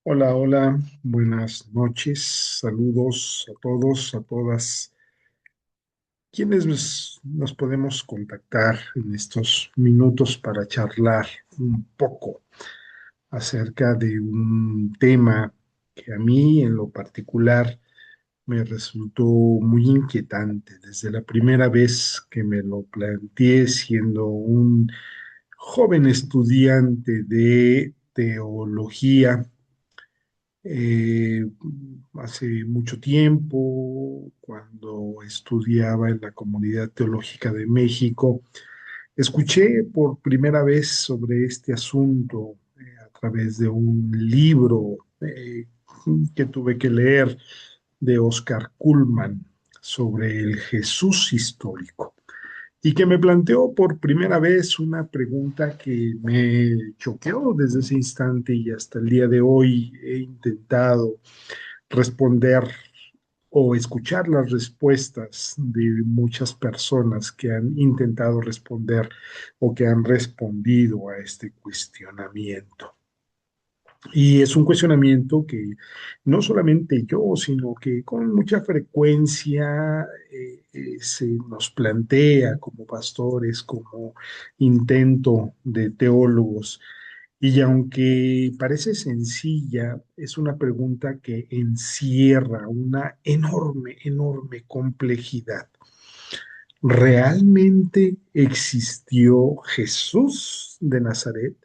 Hola, hola, buenas noches, saludos a todos, a todas. ¿Quiénes nos podemos contactar en estos minutos para charlar un poco acerca de un tema que a mí en lo particular me resultó muy inquietante desde la primera vez que me lo planteé siendo un joven estudiante de teología? Eh, Hace mucho tiempo, cuando estudiaba en la Comunidad Teológica de México, escuché por primera vez sobre este asunto a través de un libro que tuve que leer de Oscar Cullmann sobre el Jesús histórico y que me planteó por primera vez una pregunta que me choqueó desde ese instante y hasta el día de hoy he intentado responder o escuchar las respuestas de muchas personas que han intentado responder o que han respondido a este cuestionamiento. Y es un cuestionamiento que no solamente yo, sino que con mucha frecuencia se nos plantea como pastores, como intento de teólogos. Y aunque parece sencilla, es una pregunta que encierra una enorme, enorme complejidad. ¿Realmente existió Jesús de Nazaret?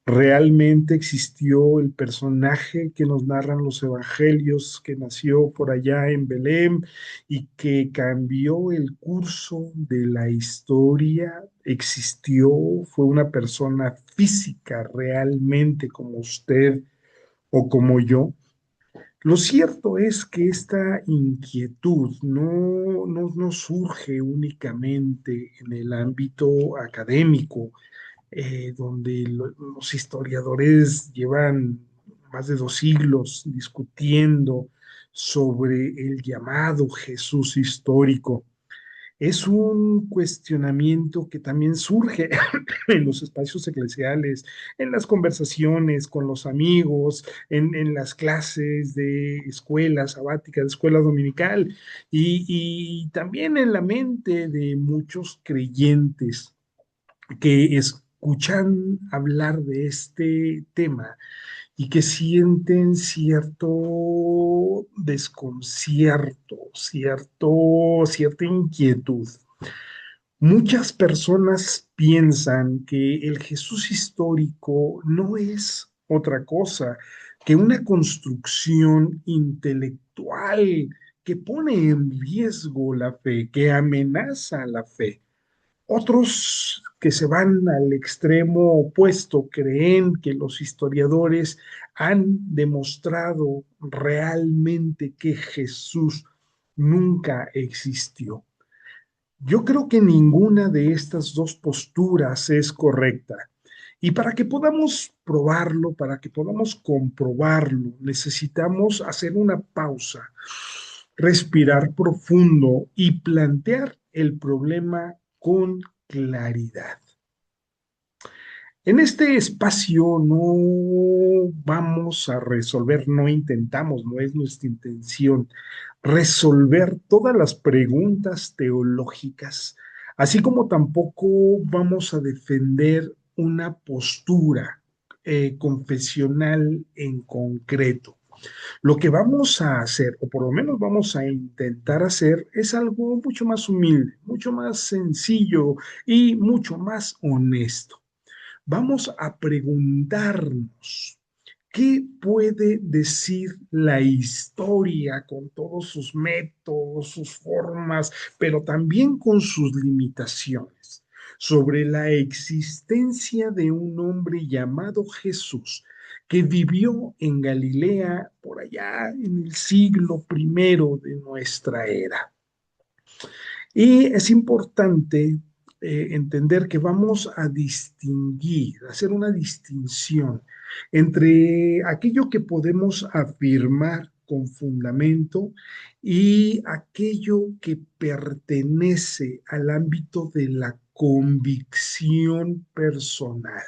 ¿Realmente existió el personaje que nos narran los evangelios, que nació por allá en Belén y que cambió el curso de la historia? ¿Existió? ¿Fue una persona física realmente como usted o como yo? Lo cierto es que esta inquietud no surge únicamente en el ámbito académico, donde los historiadores llevan más de 2 siglos discutiendo sobre el llamado Jesús histórico. Es un cuestionamiento que también surge en los espacios eclesiales, en las conversaciones con los amigos, en las clases de escuela sabática, de escuela dominical, y también en la mente de muchos creyentes que escuchan hablar de este tema y que sienten cierto desconcierto, cierta inquietud. Muchas personas piensan que el Jesús histórico no es otra cosa que una construcción intelectual que pone en riesgo la fe, que amenaza la fe. Otros que se van al extremo opuesto creen que los historiadores han demostrado realmente que Jesús nunca existió. Yo creo que ninguna de estas dos posturas es correcta. Y para que podamos probarlo, para que podamos comprobarlo, necesitamos hacer una pausa, respirar profundo y plantear el problema con claridad. En este espacio no vamos a resolver, no intentamos, no es nuestra intención resolver todas las preguntas teológicas, así como tampoco vamos a defender una postura confesional en concreto. Lo que vamos a hacer, o por lo menos vamos a intentar hacer, es algo mucho más humilde, mucho más sencillo y mucho más honesto. Vamos a preguntarnos qué puede decir la historia con todos sus métodos, sus formas, pero también con sus limitaciones, sobre la existencia de un hombre llamado Jesús que vivió en Galilea por allá en el siglo primero de nuestra era. Y es importante entender que vamos a distinguir, hacer una distinción entre aquello que podemos afirmar con fundamento y aquello que pertenece al ámbito de la convicción personal.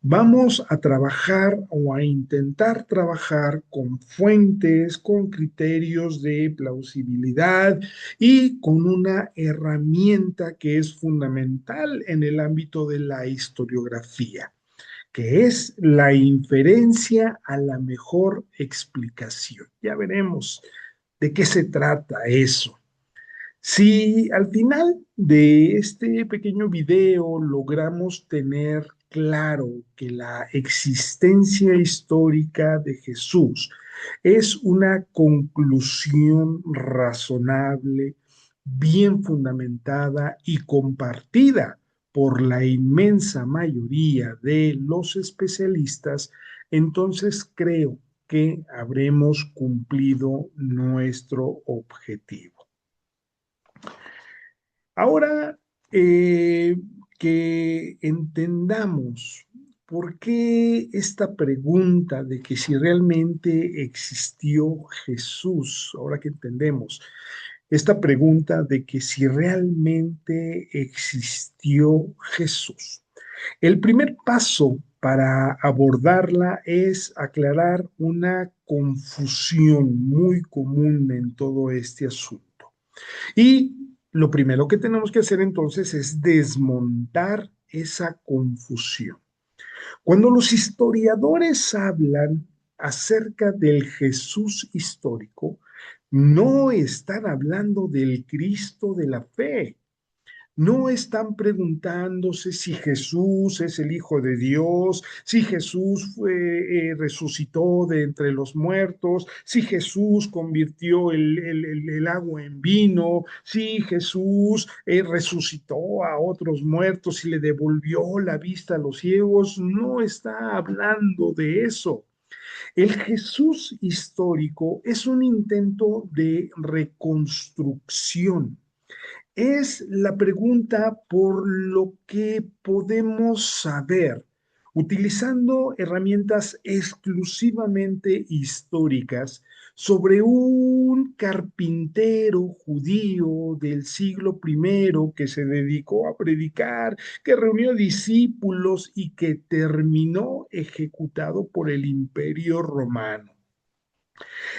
Vamos a trabajar o a intentar trabajar con fuentes, con criterios de plausibilidad y con una herramienta que es fundamental en el ámbito de la historiografía, que es la inferencia a la mejor explicación. Ya veremos de qué se trata eso. Si al final de este pequeño video logramos tener claro que la existencia histórica de Jesús es una conclusión razonable, bien fundamentada y compartida por la inmensa mayoría de los especialistas, entonces creo que habremos cumplido nuestro objetivo. Ahora eh, que entendamos por qué esta pregunta de que si realmente existió Jesús, ahora que entendemos esta pregunta de que si realmente existió Jesús, el primer paso para abordarla es aclarar una confusión muy común en todo este asunto. Y lo primero que tenemos que hacer entonces es desmontar esa confusión. Cuando los historiadores hablan acerca del Jesús histórico, no están hablando del Cristo de la fe, no están preguntándose si Jesús es el Hijo de Dios, si Jesús resucitó de entre los muertos, si Jesús convirtió el agua en vino, si Jesús resucitó a otros muertos y le devolvió la vista a los ciegos. No está hablando de eso. El Jesús histórico es un intento de reconstrucción, es la pregunta por lo que podemos saber, utilizando herramientas exclusivamente históricas, sobre un carpintero judío del siglo primero que se dedicó a predicar, que reunió discípulos y que terminó ejecutado por el Imperio Romano.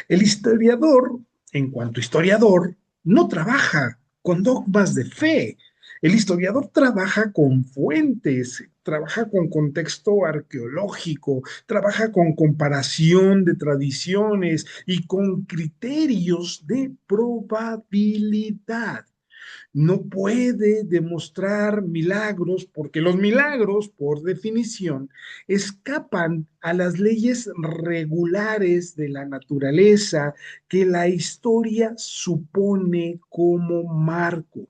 El historiador, en cuanto historiador, no trabaja con dogmas de fe. El historiador trabaja con fuentes, trabaja con contexto arqueológico, trabaja con comparación de tradiciones y con criterios de probabilidad. No puede demostrar milagros porque los milagros, por definición, escapan a las leyes regulares de la naturaleza que la historia supone como marco,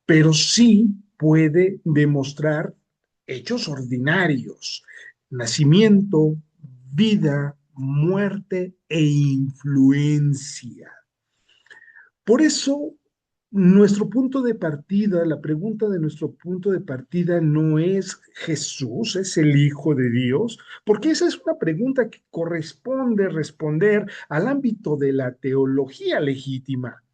pero sí puede demostrar hechos ordinarios: nacimiento, vida, muerte e influencia. Por eso, nuestro punto de partida, la pregunta de nuestro punto de partida no es Jesús, es el Hijo de Dios, porque esa es una pregunta que corresponde responder al ámbito de la teología legítima,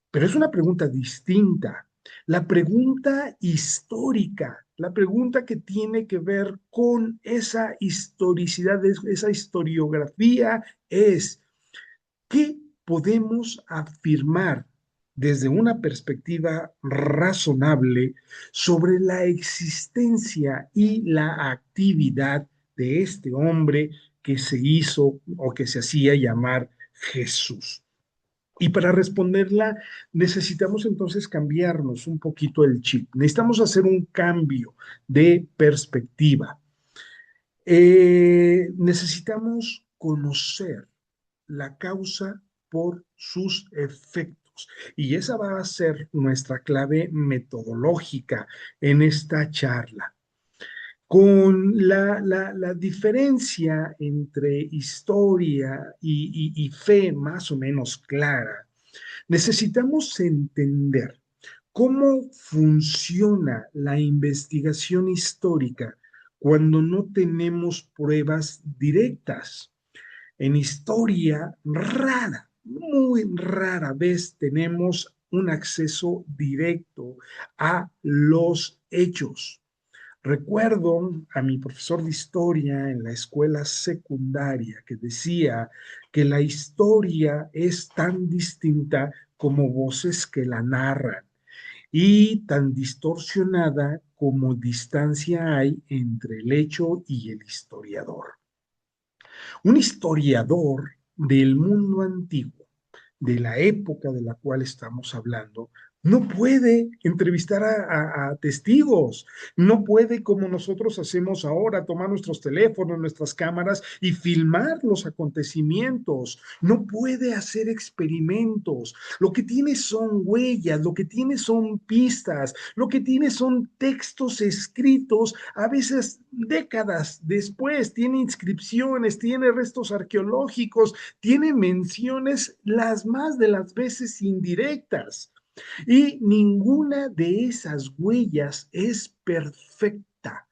pero es una pregunta distinta. La pregunta histórica, la pregunta que tiene que ver con esa historicidad, esa historiografía es: ¿qué podemos afirmar desde una perspectiva razonable sobre la existencia y la actividad de este hombre que se hizo o que se hacía llamar Jesús? Y para responderla necesitamos entonces cambiarnos un poquito el chip. Necesitamos hacer un cambio de perspectiva. Necesitamos conocer la causa por sus efectos. Y esa va a ser nuestra clave metodológica en esta charla. Con la diferencia entre historia y fe más o menos clara, necesitamos entender cómo funciona la investigación histórica cuando no tenemos pruebas directas. En historia, muy rara vez tenemos un acceso directo a los hechos. Recuerdo a mi profesor de historia en la escuela secundaria que decía que la historia es tan distinta como voces que la narran y tan distorsionada como distancia hay entre el hecho y el historiador. Un historiador del mundo antiguo, de la época de la cual estamos hablando, no puede entrevistar a testigos, no puede como nosotros hacemos ahora, tomar nuestros teléfonos, nuestras cámaras y filmar los acontecimientos, no puede hacer experimentos, lo que tiene son huellas, lo que tiene son pistas, lo que tiene son textos escritos, a veces décadas después, tiene inscripciones, tiene restos arqueológicos, tiene menciones las más de las veces indirectas. Y ninguna de esas huellas es perfecta,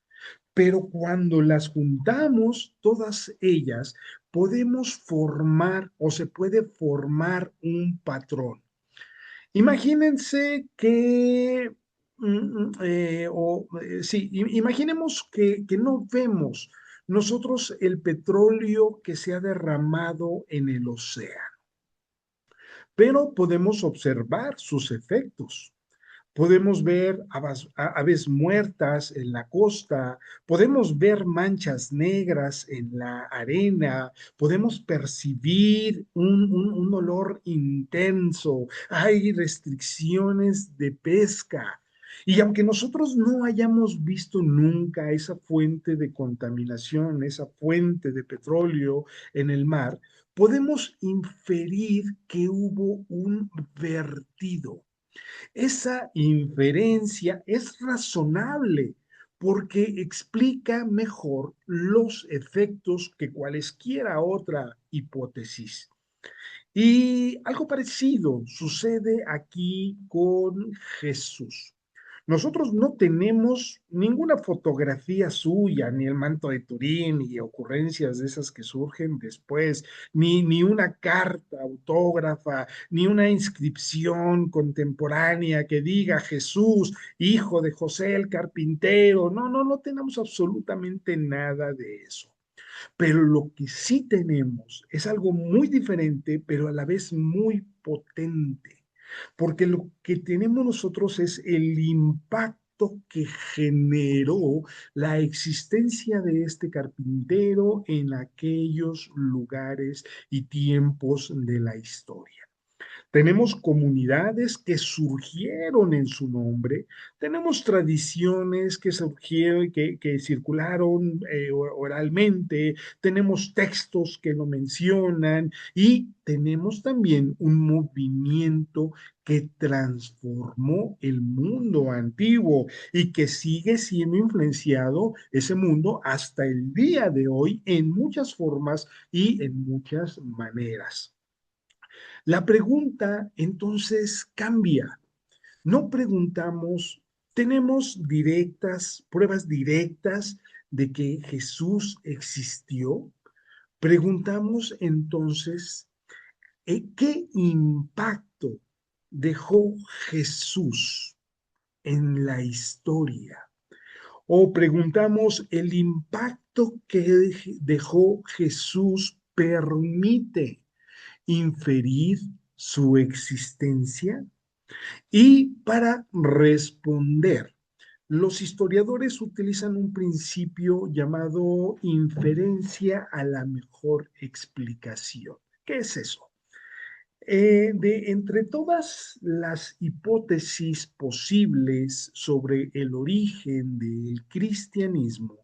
pero cuando las juntamos, todas ellas, podemos formar o se puede formar un patrón. Imagínense que, sí, imaginemos que no vemos nosotros el petróleo que se ha derramado en el océano, pero podemos observar sus efectos. Podemos ver aves muertas en la costa, podemos ver manchas negras en la arena, podemos percibir un olor intenso, hay restricciones de pesca. Y aunque nosotros no hayamos visto nunca esa fuente de contaminación, esa fuente de petróleo en el mar, podemos inferir que hubo un vertido. Esa inferencia es razonable porque explica mejor los efectos que cualesquiera otra hipótesis. Y algo parecido sucede aquí con Jesús. Nosotros no tenemos ninguna fotografía suya, ni el manto de Turín, ni ocurrencias de esas que surgen después, ni una carta autógrafa, ni una inscripción contemporánea que diga Jesús, hijo de José el carpintero. No, no, no tenemos absolutamente nada de eso. Pero lo que sí tenemos es algo muy diferente, pero a la vez muy potente, porque lo que tenemos nosotros es el impacto que generó la existencia de este carpintero en aquellos lugares y tiempos de la historia. Tenemos comunidades que surgieron en su nombre, tenemos tradiciones que surgieron, que circularon oralmente, tenemos textos que lo mencionan y tenemos también un movimiento que transformó el mundo antiguo y que sigue siendo influenciado ese mundo hasta el día de hoy en muchas formas y en muchas maneras. La pregunta entonces cambia. No preguntamos, tenemos pruebas directas de que Jesús existió. Preguntamos entonces, ¿qué impacto dejó Jesús en la historia? O preguntamos, ¿el impacto que dejó Jesús permite inferir su existencia? Y para responder, los historiadores utilizan un principio llamado inferencia a la mejor explicación. ¿Qué es eso? De entre todas las hipótesis posibles sobre el origen del cristianismo,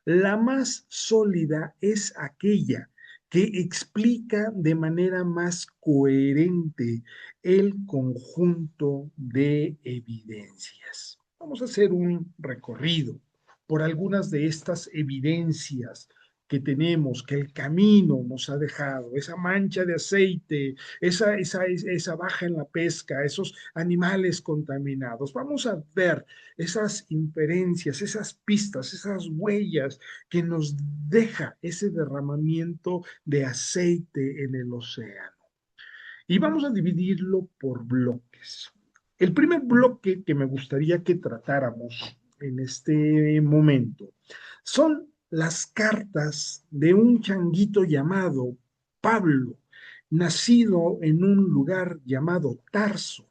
la más sólida es aquella que explica de manera más coherente el conjunto de evidencias. Vamos a hacer un recorrido por algunas de estas evidencias que tenemos, que el camino nos ha dejado, esa mancha de aceite, esa baja en la pesca, esos animales contaminados. Vamos a ver esas inferencias, esas pistas, esas huellas que nos deja ese derramamiento de aceite en el océano. Y vamos a dividirlo por bloques. El primer bloque que me gustaría que tratáramos en este momento son las cartas de un changuito llamado Pablo, nacido en un lugar llamado Tarso.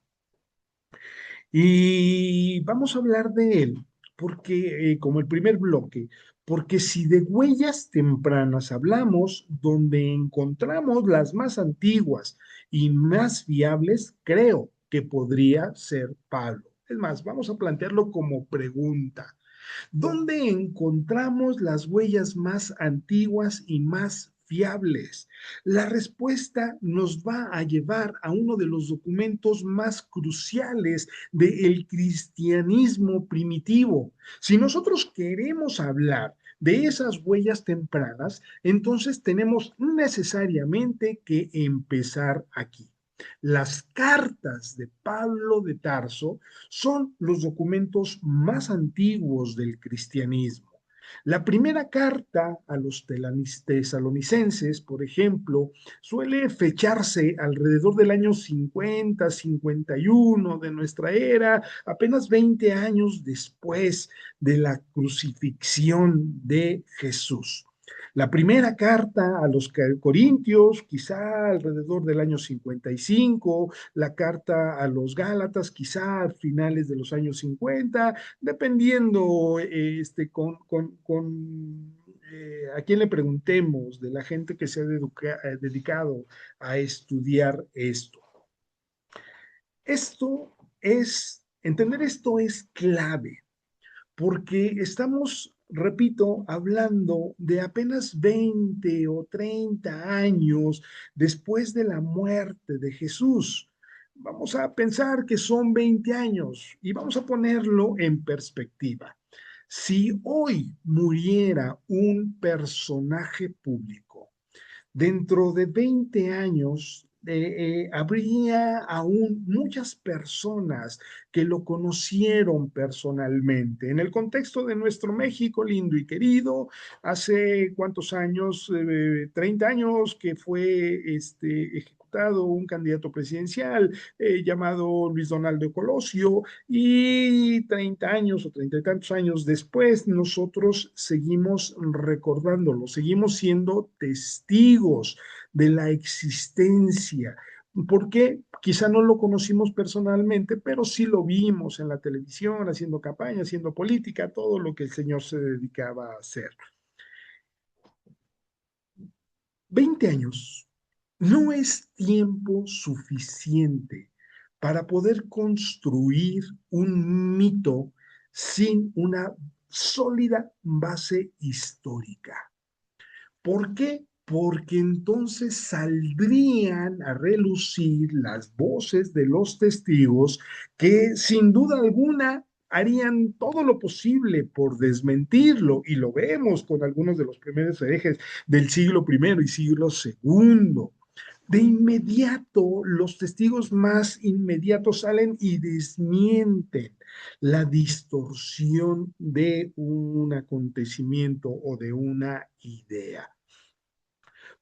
Y vamos a hablar de él, porque como el primer bloque, porque si de huellas tempranas hablamos, donde encontramos las más antiguas y más viables, creo que podría ser Pablo. Es más, vamos a plantearlo como pregunta. ¿Dónde encontramos las huellas más antiguas y más fiables? La respuesta nos va a llevar a uno de los documentos más cruciales del cristianismo primitivo. Si nosotros queremos hablar de esas huellas tempranas, entonces tenemos necesariamente que empezar aquí. Las cartas de Pablo de Tarso son los documentos más antiguos del cristianismo. La primera carta a los tesalonicenses, por ejemplo, suele fecharse alrededor del año 50, 51 de nuestra era, apenas 20 años después de la crucifixión de Jesús. La primera carta a los Corintios, quizá alrededor del año 55, la carta a los Gálatas, quizá a finales de los años 50, dependiendo a quién le preguntemos, de la gente que se ha dedicado a estudiar esto. Entender esto es clave porque estamos, repito, hablando de apenas 20 o 30 años después de la muerte de Jesús. Vamos a pensar que son 20 años y vamos a ponerlo en perspectiva. Si hoy muriera un personaje público, dentro de 20 años habría aún muchas personas que lo conocieron personalmente. En el contexto de nuestro México lindo y querido, hace cuántos años, 30 años que fue ejecutado un candidato presidencial llamado Luis Donaldo Colosio, y 30 años o 30 y tantos años después nosotros seguimos recordándolo, seguimos siendo testigos de la existencia. ¿Por qué? Quizá no lo conocimos personalmente, pero sí lo vimos en la televisión, haciendo campaña, haciendo política, todo lo que el Señor se dedicaba a hacer. 20 años no es tiempo suficiente para poder construir un mito sin una sólida base histórica. ¿Por qué? Porque entonces saldrían a relucir las voces de los testigos que sin duda alguna harían todo lo posible por desmentirlo, y lo vemos con algunos de los primeros herejes del siglo primero y siglo segundo. De inmediato, los testigos más inmediatos salen y desmienten la distorsión de un acontecimiento o de una idea.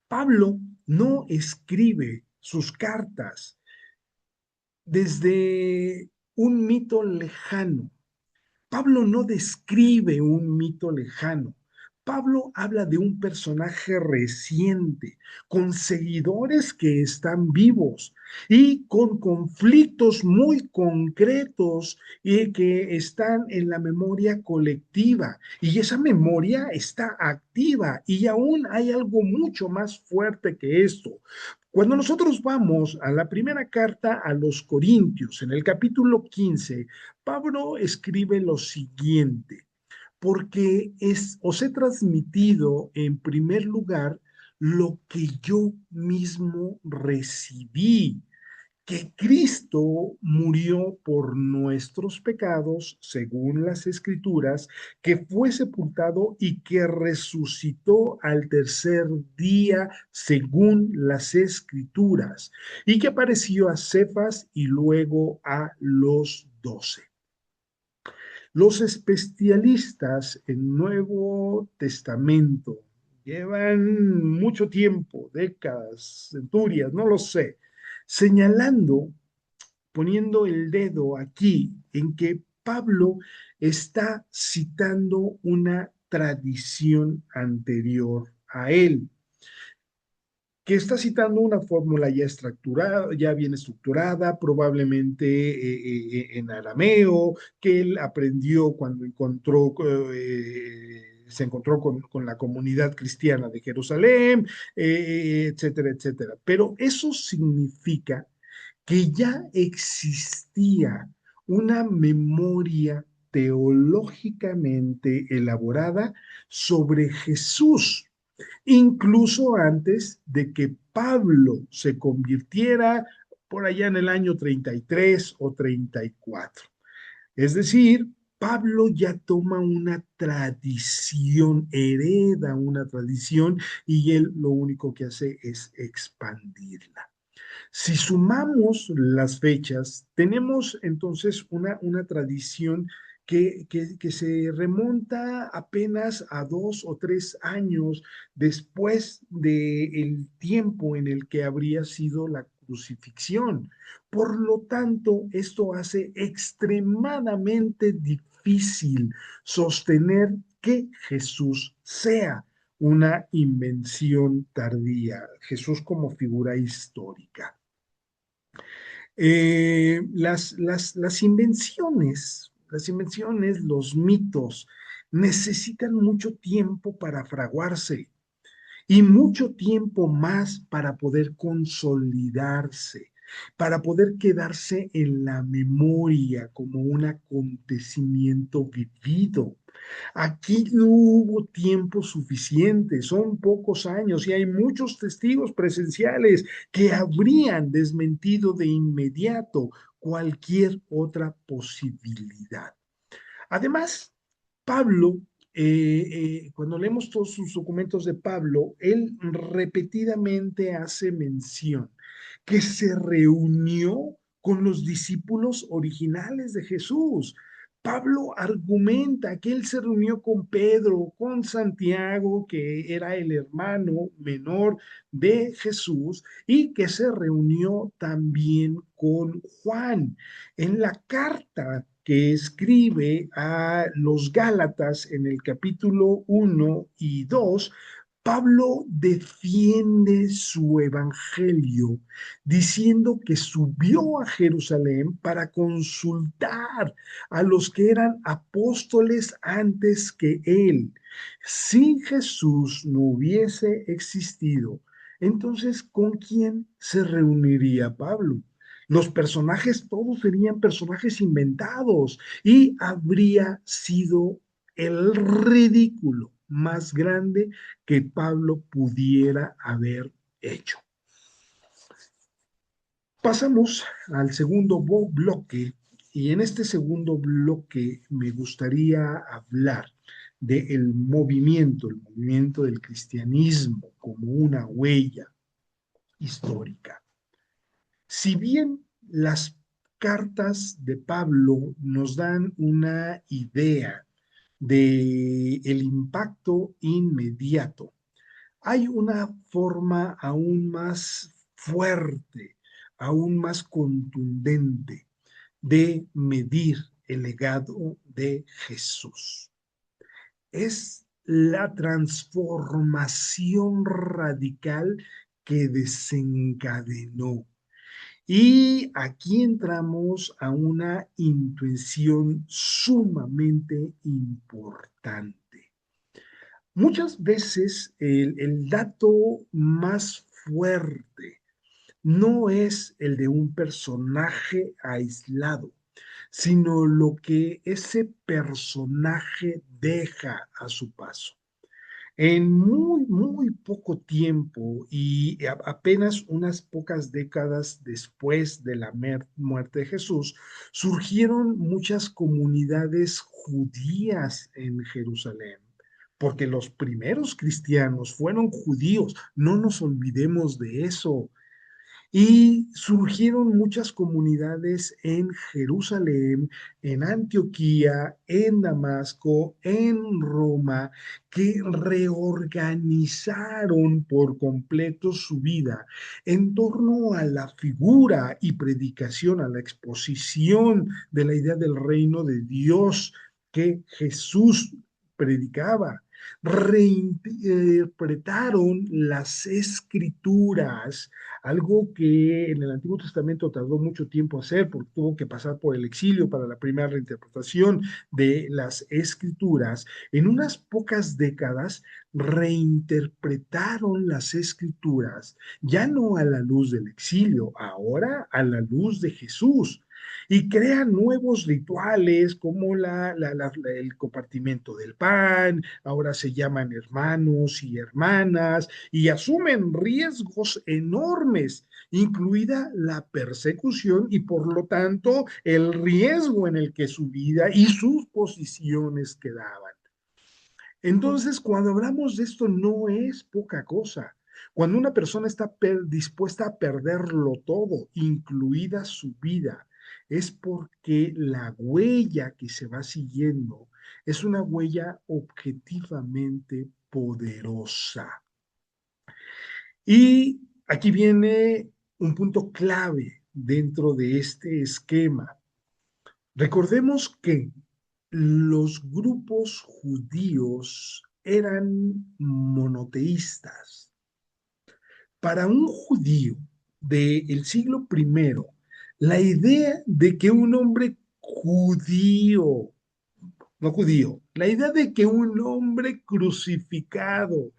Pablo no escribe sus cartas desde un mito lejano. Pablo no describe un mito lejano. Pablo habla de un personaje reciente, con seguidores que están vivos y con conflictos muy concretos y que están en la memoria colectiva. Y esa memoria está activa y aún hay algo mucho más fuerte que esto. Cuando nosotros vamos a la primera carta a los Corintios, en el capítulo 15, Pablo escribe lo siguiente: porque os he transmitido en primer lugar lo que yo mismo recibí, que Cristo murió por nuestros pecados, según las Escrituras, que fue sepultado y que resucitó al tercer día, según las Escrituras, y que apareció a Cefas y luego a los 12. Los especialistas en Nuevo Testamento llevan mucho tiempo, décadas, centurias, no lo sé, señalando, poniendo el dedo aquí en que Pablo está citando una tradición anterior a él, que está citando una fórmula ya estructurada, ya bien estructurada, probablemente en arameo, que él aprendió cuando se encontró con la comunidad cristiana de Jerusalén, etcétera, etcétera. Pero eso significa que ya existía una memoria teológicamente elaborada sobre Jesús, incluso antes de que Pablo se convirtiera por allá en el año 33 o 34. Es decir, Pablo ya toma una tradición, hereda una tradición y él lo único que hace es expandirla. Si sumamos las fechas, tenemos entonces una tradición que se remonta apenas a 2 o 3 años después del tiempo en el que habría sido la crucifixión. Por lo tanto, esto hace extremadamente difícil sostener que Jesús sea una invención tardía, Jesús como figura histórica. Las invenciones, los mitos, necesitan mucho tiempo para fraguarse y mucho tiempo más para poder consolidarse, para poder quedarse en la memoria como un acontecimiento vivido. Aquí no hubo tiempo suficiente, son pocos años y hay muchos testigos presenciales que habrían desmentido de inmediato cualquier otra posibilidad. Además, Pablo, cuando leemos todos sus documentos de Pablo, él repetidamente hace mención que se reunió con los discípulos originales de Jesús. Pablo argumenta que él se reunió con Pedro, con Santiago, que era el hermano menor de Jesús, y que se reunió también con Juan. En la carta que escribe a los Gálatas en el capítulo 1 y 2, Pablo defiende su evangelio diciendo que subió a Jerusalén para consultar a los que eran apóstoles antes que él. Si Jesús no hubiese existido, entonces, ¿con quién se reuniría Pablo? Los personajes todos serían personajes inventados y habría sido el ridículo más grande que Pablo pudiera haber hecho. Pasamos al segundo bloque y en este segundo bloque me gustaría hablar del movimiento, el movimiento del cristianismo como una huella histórica. Si bien las cartas de Pablo nos dan una idea de el impacto inmediato, hay una forma aún más fuerte, aún más contundente de medir el legado de Jesús. Es la transformación radical que desencadenó. Y aquí entramos a una intuición sumamente importante. Muchas veces el dato más fuerte no es el de un personaje aislado, sino lo que ese personaje deja a su paso. En muy, muy poco tiempo y apenas unas pocas décadas después de la muerte de Jesús, surgieron muchas comunidades judías en Jerusalén, porque los primeros cristianos fueron judíos, no nos olvidemos de eso. Y surgieron muchas comunidades en Jerusalén, en Antioquía, en Damasco, en Roma, que reorganizaron por completo su vida en torno a la figura y predicación, a la exposición de la idea del reino de Dios que Jesús predicaba. Reinterpretaron las escrituras, algo que en el Antiguo Testamento tardó mucho tiempo hacer porque tuvo que pasar por el exilio para la primera reinterpretación de las escrituras. En unas pocas décadas reinterpretaron las escrituras, ya no a la luz del exilio, ahora a la luz de Jesús. Y crean nuevos rituales como el compartimiento del pan, ahora se llaman hermanos y hermanas, y asumen riesgos enormes, incluida la persecución y por lo tanto el riesgo en el que su vida y sus posiciones quedaban. Entonces, cuando hablamos de esto, no es poca cosa. Cuando una persona está dispuesta a perderlo todo, incluida su vida, es porque la huella que se va siguiendo es una huella objetivamente poderosa. Y aquí viene un punto clave dentro de este esquema. Recordemos que los grupos judíos eran monoteístas. Para un judío del siglo primero, la idea de que un hombre judío, no judío, la idea de que un hombre crucificado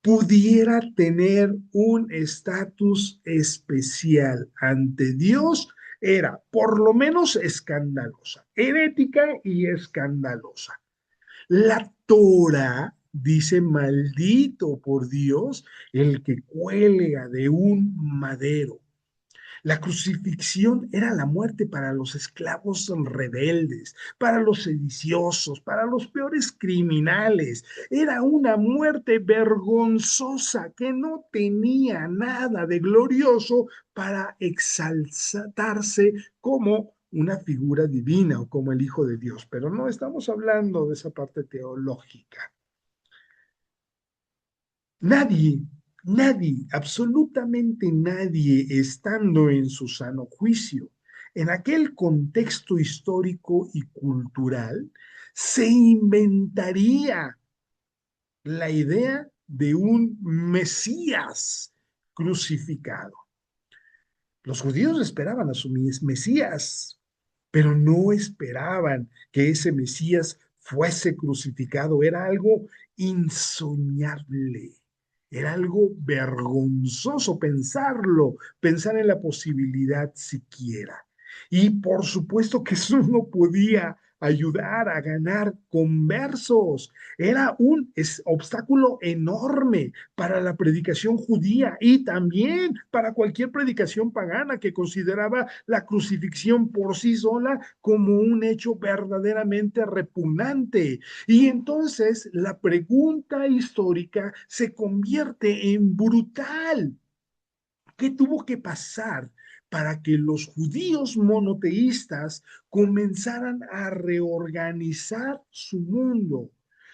pudiera tener un estatus especial ante Dios era por lo menos escandalosa, herética y escandalosa. La Torah dice, maldito por Dios el que cuelga de un madero. La crucifixión era la muerte para los esclavos rebeldes, para los sediciosos, para los peores criminales. Era una muerte vergonzosa que no tenía nada de glorioso para exaltarse como una figura divina o como el Hijo de Dios. Pero no estamos hablando de esa parte teológica. Nadie, nadie, absolutamente nadie, estando en su sano juicio, en aquel contexto histórico y cultural, se inventaría la idea de un Mesías crucificado. Los judíos esperaban a su Mesías, pero no esperaban que ese Mesías fuese crucificado. Era algo insoñable, era algo vergonzoso pensarlo, pensar en la posibilidad siquiera. Y por supuesto que eso no podía ayudar a ganar conversos. Era un obstáculo enorme para la predicación judía y también para cualquier predicación pagana que consideraba la crucifixión por sí sola como un hecho verdaderamente repugnante. Y entonces la pregunta histórica se convierte en brutal. ¿Qué tuvo que pasar para que los judíos monoteístas comenzaran a reorganizar su mundo,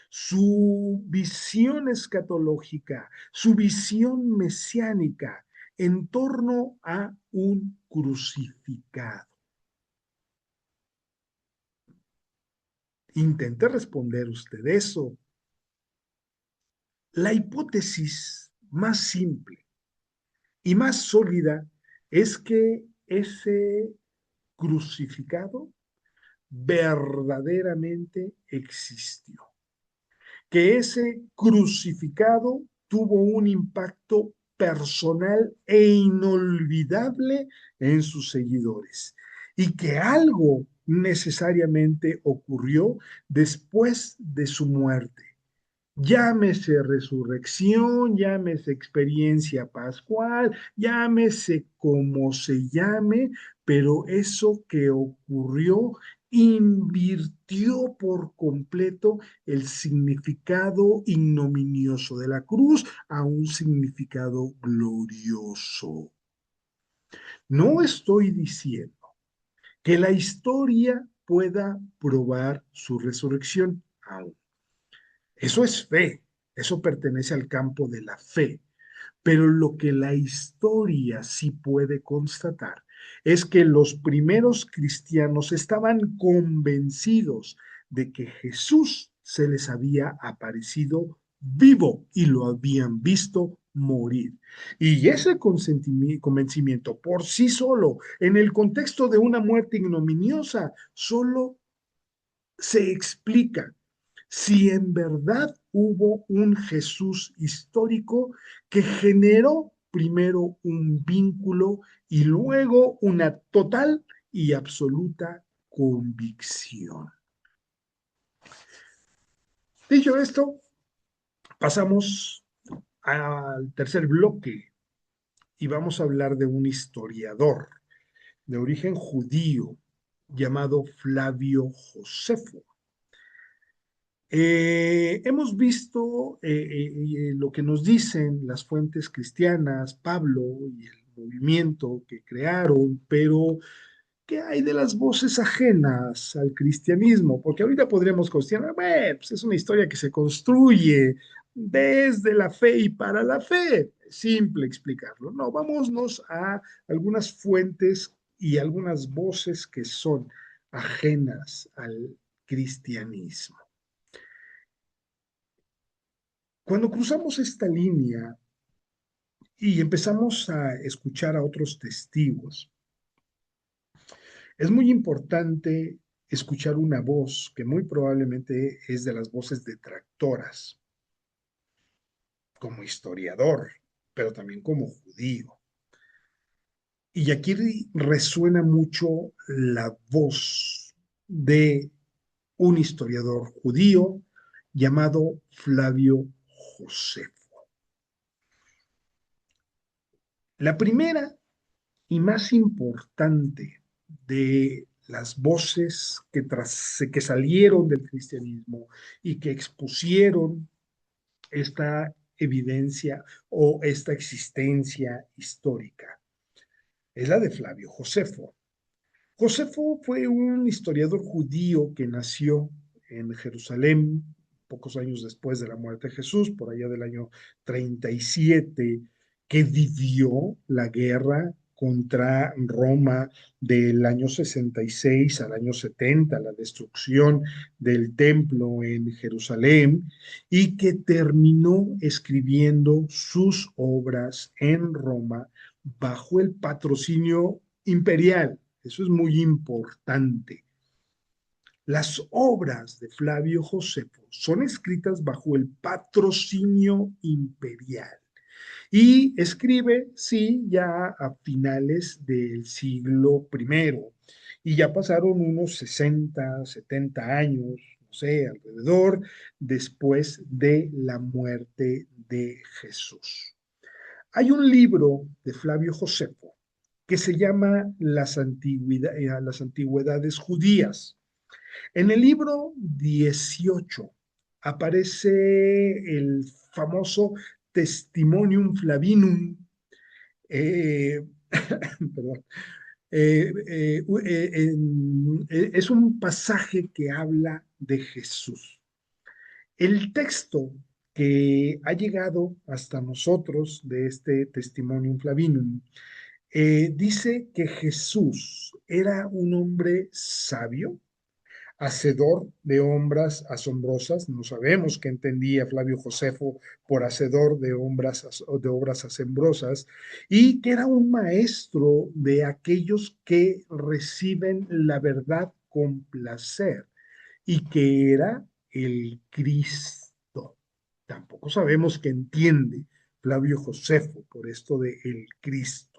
su visión escatológica, su visión mesiánica en torno a un crucificado? Intente responder usted eso. La hipótesis más simple y más sólida es que ese crucificado verdaderamente existió, que ese crucificado tuvo un impacto personal e inolvidable en sus seguidores y que algo necesariamente ocurrió después de su muerte. Llámese resurrección, llámese experiencia pascual, llámese como se llame, pero eso que ocurrió invirtió por completo el significado ignominioso de la cruz a un significado glorioso. No estoy diciendo que la historia pueda probar su resurrección aún. Eso es fe, eso pertenece al campo de la fe. Pero lo que la historia sí puede constatar es que los primeros cristianos estaban convencidos de que Jesús se les había aparecido vivo y lo habían visto morir. Y ese convencimiento por sí solo, en el contexto de una muerte ignominiosa, solo se explica si en verdad hubo un Jesús histórico que generó primero un vínculo y luego una total y absoluta convicción. Dicho esto, pasamos al tercer bloque y vamos a hablar de un historiador de origen judío llamado Flavio Josefo. Hemos visto lo que nos dicen las fuentes cristianas, Pablo y el movimiento que crearon, pero ¿qué hay de las voces ajenas al cristianismo? Porque ahorita podríamos cuestionar, bueno, pues es una historia que se construye desde la fe y para la fe. Simple explicarlo. No, vámonos a algunas fuentes y algunas voces que son ajenas al cristianismo. Cuando cruzamos esta línea y empezamos a escuchar a otros testigos, es muy importante escuchar una voz que muy probablemente es de las voces detractoras, como historiador, pero también como judío. Y aquí resuena mucho la voz de un historiador judío llamado Flavio Josefo. La primera y más importante de las voces que salieron del cristianismo y que expusieron esta evidencia o esta existencia histórica es la de Flavio Josefo. Josefo fue un historiador judío que nació en Jerusalén pocos años después de la muerte de Jesús, por allá del año 37, que vivió la guerra contra Roma del año 66 al año 70, la destrucción del templo en Jerusalén, y que terminó escribiendo sus obras en Roma bajo el patrocinio imperial. Eso es muy importante. Las obras de Flavio Josefo son escritas bajo el patrocinio imperial y escribe, sí, ya a finales del siglo primero y ya pasaron unos 60, 70 años, no sé, alrededor, después de la muerte de Jesús. Hay un libro de Flavio Josefo que se llama Las Antigüedades Judías. En el libro 18 aparece el famoso Testimonium Flavinum, eh, perdón, es un pasaje que habla de Jesús. El texto que ha llegado hasta nosotros de este Testimonium Flavinum dice que Jesús era un hombre sabio, hacedor de obras asombrosas. No sabemos qué entendía Flavio Josefo por hacedor de obras asombrosas, y que era un maestro de aquellos que reciben la verdad con placer, y que era el Cristo. Tampoco sabemos qué entiende Flavio Josefo por esto de el Cristo.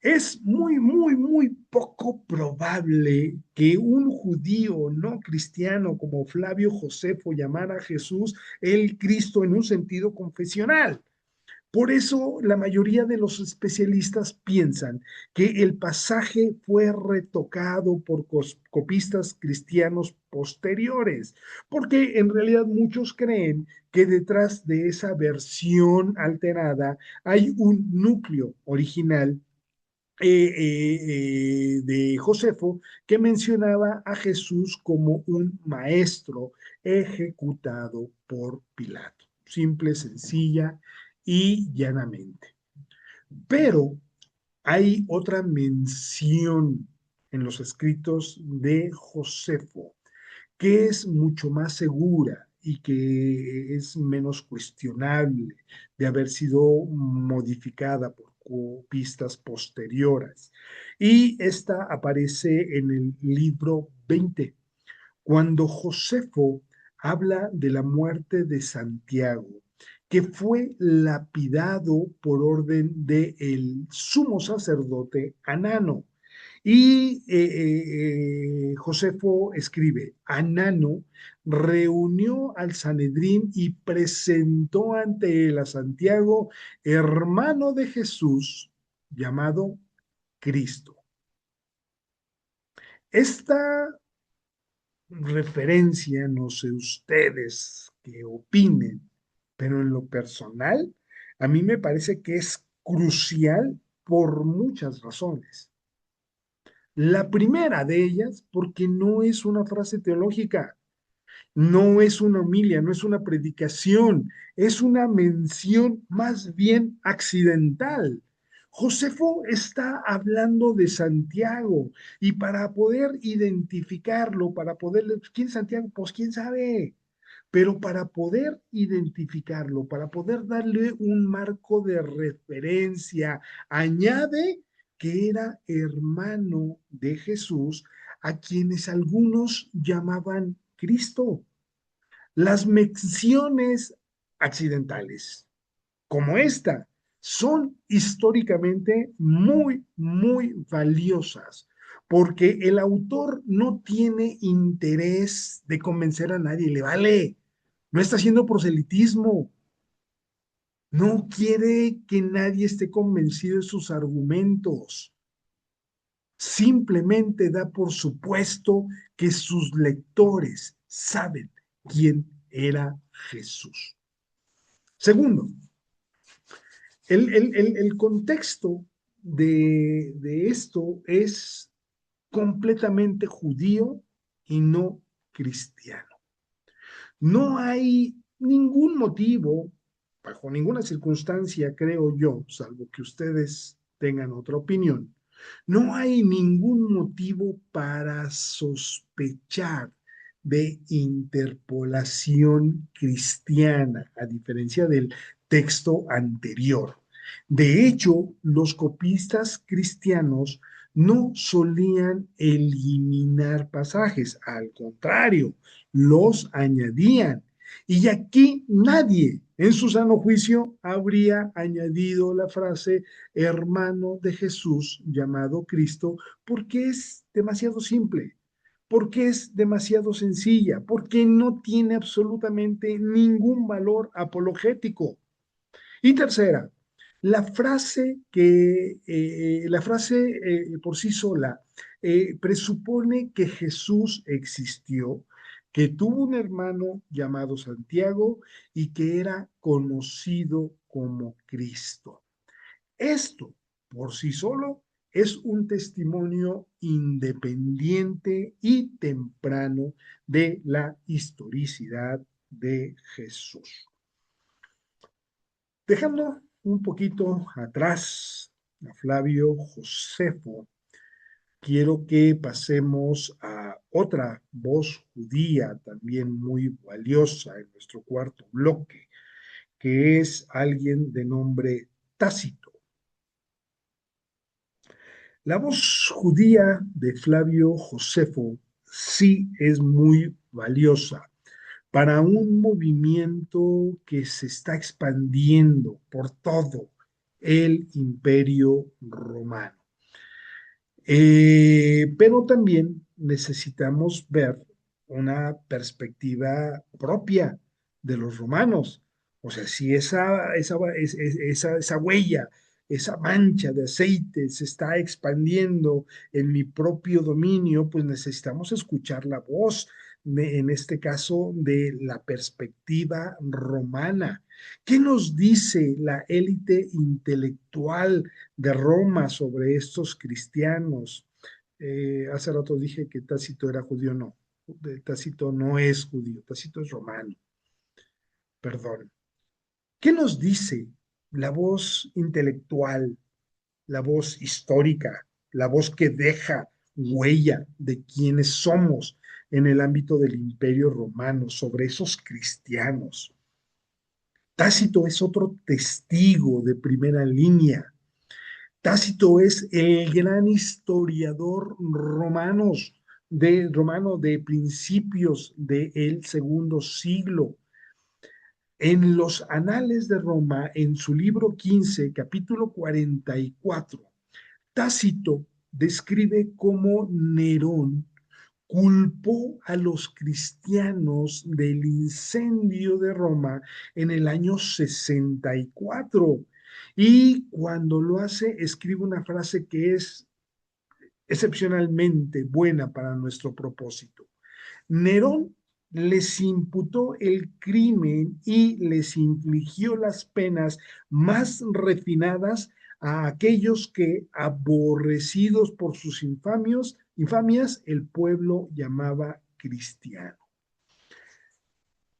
Es muy, muy, muy poco probable que un judío no cristiano como Flavio Josefo llamara a Jesús el Cristo en un sentido confesional. Por eso la mayoría de los especialistas piensan que el pasaje fue retocado por copistas cristianos posteriores, porque en realidad muchos creen que detrás de esa versión alterada hay un núcleo original de Josefo, que mencionaba a Jesús como un maestro ejecutado por Pilato. Simple, sencilla y llanamente. Pero hay otra mención en los escritos de Josefo que es mucho más segura y que es menos cuestionable de haber sido modificada por copistas posteriores. Y esta aparece en el libro 20, cuando Josefo habla de la muerte de Santiago, que fue lapidado por orden del sumo sacerdote Anano. Y Josefo escribe, Anano reunió al Sanedrín y presentó ante él a Santiago, hermano de Jesús, llamado Cristo. Esta referencia, no sé ustedes qué opinen, pero en lo personal, a mí me parece que es crucial por muchas razones. La primera de ellas, porque no es una frase teológica, no es una homilia, no es una predicación, es una mención más bien accidental. Josefo está hablando de Santiago y para poder identificarlo, para poder, ¿quién es Santiago? Pues quién sabe, pero para poder identificarlo, para poder darle un marco de referencia, añade que era hermano de Jesús, a quienes algunos llamaban Cristo. Las menciones accidentales, como esta, son históricamente muy, muy valiosas, porque el autor no tiene interés de convencer a nadie, le vale, no está haciendo proselitismo, no quiere que nadie esté convencido de sus argumentos, simplemente da por supuesto que sus lectores saben quién era Jesús. Segundo, el contexto de esto es completamente judío y no cristiano. No hay ningún motivo, bajo ninguna circunstancia, creo yo, salvo que ustedes tengan otra opinión, no hay ningún motivo para sospechar de interpolación cristiana, a diferencia del texto anterior. De hecho, los copistas cristianos no solían eliminar pasajes, al contrario, los añadían. Y aquí nadie en su sano juicio habría añadido la frase hermano de Jesús llamado Cristo porque es demasiado simple, porque es demasiado sencilla, porque no tiene absolutamente ningún valor apologético. Y tercera, la frase por sí sola presupone que Jesús existió, que tuvo un hermano llamado Santiago y que era conocido como Cristo. Esto por sí solo es un testimonio independiente y temprano de la historicidad de Jesús. Dejando un poquito atrás a Flavio Josefo, quiero que pasemos a otra voz judía también muy valiosa en nuestro cuarto bloque, que es alguien de nombre Tácito. La voz judía de Flavio Josefo sí es muy valiosa para un movimiento que se está expandiendo por todo el imperio romano. Pero también necesitamos ver una perspectiva propia de los romanos. O sea, si esa huella, esa mancha de aceite se está expandiendo en mi propio dominio, pues necesitamos escuchar la voz, en este caso, de la perspectiva romana. ¿Qué nos dice la élite intelectual de Roma sobre estos cristianos? Hace rato dije que Tácito era judío, no. Tácito no es judío, Tácito es romano, perdón. ¿Qué nos dice la voz intelectual, la voz histórica, la voz que deja huella de quienes somos en el ámbito del Imperio Romano sobre esos cristianos? Tácito es otro testigo de primera línea. Tácito es el gran historiador romano de principios del segundo siglo. En los Anales de Roma, en su libro 15, capítulo 44, Tácito describe cómo Nerón culpó a los cristianos del incendio de Roma en el año 64. Y cuando lo hace, escribe una frase que es excepcionalmente buena para nuestro propósito. Nerón les imputó el crimen y les infligió las penas más refinadas a aquellos que, aborrecidos por sus infamias, el pueblo llamaba cristiano.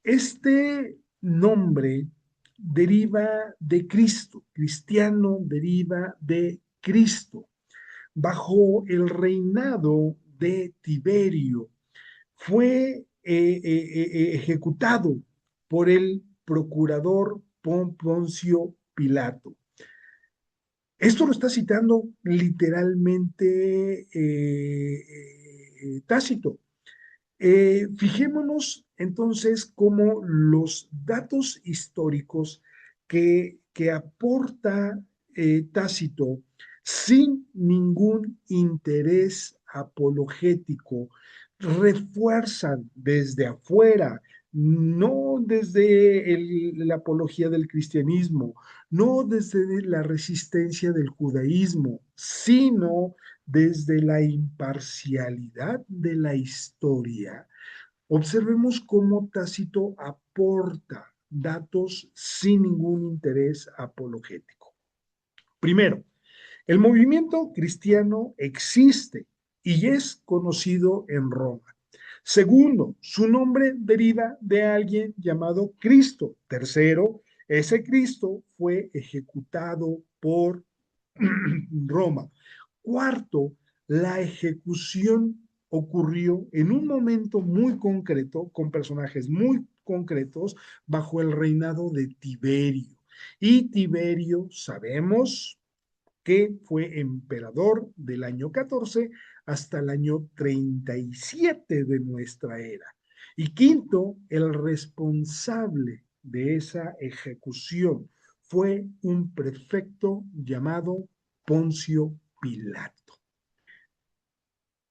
Este nombre deriva de Cristo, cristiano deriva de Cristo. Bajo el reinado de Tiberio, fue ejecutado por el procurador Poncio Pilato. Esto lo está citando literalmente Tácito. Fijémonos entonces cómo los datos históricos que aporta Tácito sin ningún interés apologético refuerzan desde afuera, no desde la apología del cristianismo, no desde la resistencia del judaísmo, sino desde la imparcialidad de la historia. Observemos cómo Tácito aporta datos sin ningún interés apologético. Primero, el movimiento cristiano existe y es conocido en Roma. Segundo, su nombre deriva de alguien llamado Cristo. Tercero, ese Cristo fue ejecutado por Roma. Cuarto, la ejecución ocurrió en un momento muy concreto, con personajes muy concretos, bajo el reinado de Tiberio. Y Tiberio, sabemos que fue emperador del año 14 hasta el año 37 de nuestra era. Y quinto, el responsable de esa ejecución fue un prefecto llamado Poncio Pilato,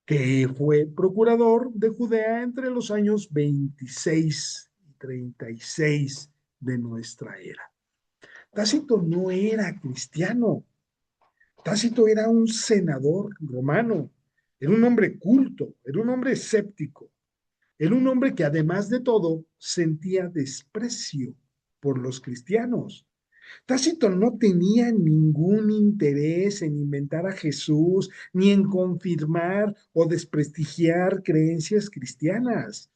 que fue procurador de Judea entre los años 26 y 36 de nuestra era. Tácito no era cristiano. Tácito era un senador romano, era un hombre culto, era un hombre escéptico, era un hombre que además de todo sentía desprecio por los cristianos. Tácito no tenía ningún interés en inventar a Jesús, ni en confirmar o desprestigiar creencias cristianas.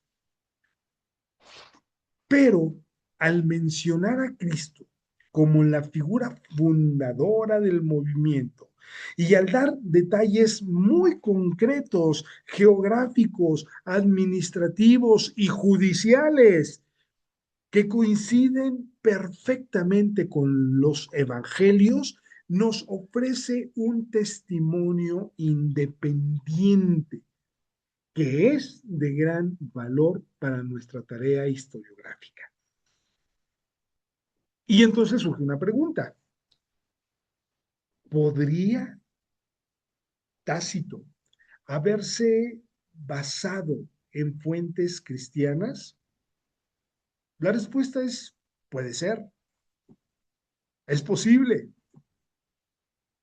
Pero al mencionar a Cristo como la figura fundadora del movimiento y al dar detalles muy concretos, geográficos, administrativos y judiciales que coinciden perfectamente con los evangelios, nos ofrece un testimonio independiente que es de gran valor para nuestra tarea historiográfica. Y entonces surge una pregunta. ¿Podría Tácito haberse basado en fuentes cristianas? La respuesta es, puede ser, es posible,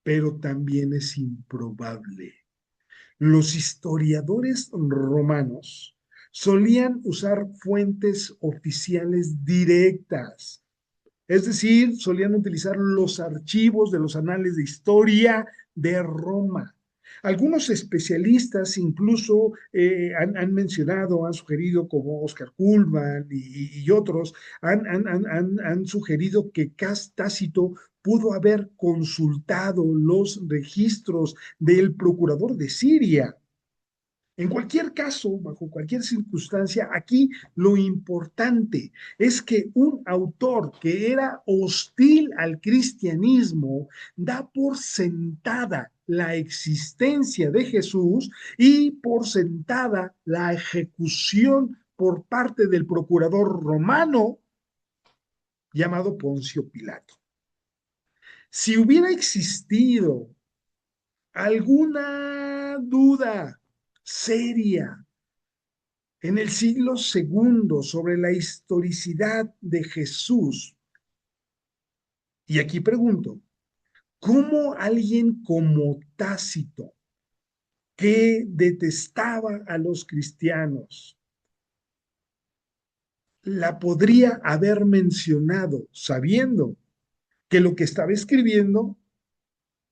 pero también es improbable. Los historiadores romanos solían usar fuentes oficiales directas, Es decir, solían utilizar los archivos de los anales de historia de Roma. Algunos especialistas incluso han mencionado, han sugerido, como Oscar Kuhlman y otros, han sugerido que Tácito pudo haber consultado los registros del procurador de Siria. En cualquier caso, bajo cualquier circunstancia, aquí lo importante es que un autor que era hostil al cristianismo da por sentada la existencia de Jesús y por sentada la ejecución por parte del procurador romano llamado Poncio Pilato. Si hubiera existido alguna duda seria en el siglo segundo sobre la historicidad de Jesús, y aquí pregunto, ¿cómo alguien como Tácito, que detestaba a los cristianos, la podría haber mencionado sabiendo que lo que estaba escribiendo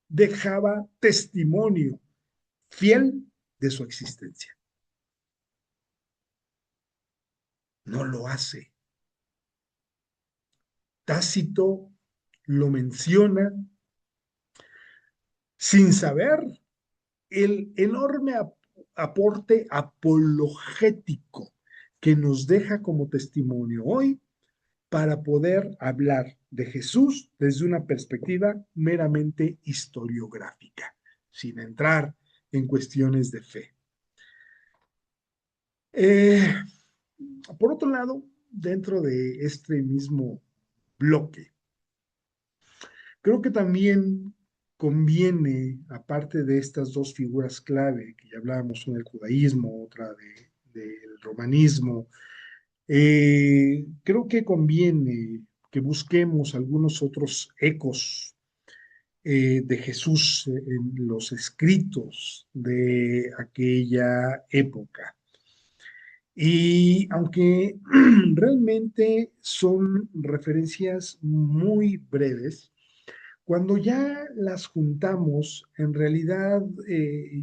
dejaba testimonio fiel de su existencia? No lo hace. Tácito lo menciona sin saber el enorme aporte apologético que nos deja como testimonio hoy para poder hablar de Jesús desde una perspectiva meramente historiográfica, sin entrar en cuestiones de fe. Eh, por otro lado, dentro de este mismo bloque, creo que también conviene, aparte de estas dos figuras clave que ya hablábamos, una del judaísmo, otra del romanismo, creo que conviene que busquemos algunos otros ecos de Jesús en los escritos de aquella época. Y aunque realmente son referencias muy breves, cuando ya las juntamos, en realidad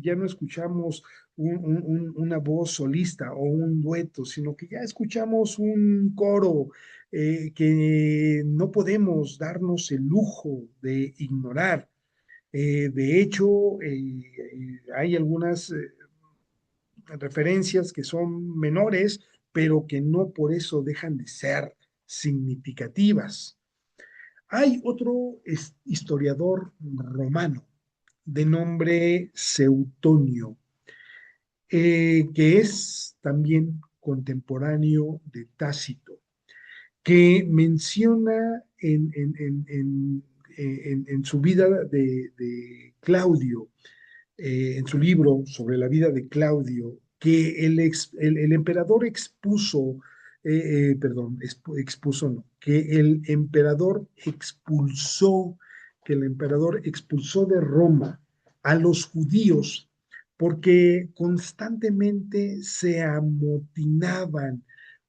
ya no escuchamos una voz solista o un dueto, sino que ya escuchamos un coro que no podemos darnos el lujo de ignorar. De hecho, hay algunas referencias que son menores, pero que no por eso dejan de ser significativas. Hay otro historiador romano de nombre Seutonio, que es también contemporáneo de Tácito, que menciona en su vida de Claudio, en su libro sobre la vida de Claudio, que el emperador expuso, expuso no, que el emperador expulsó, que el emperador expulsó de Roma a los judíos porque constantemente se amotinaban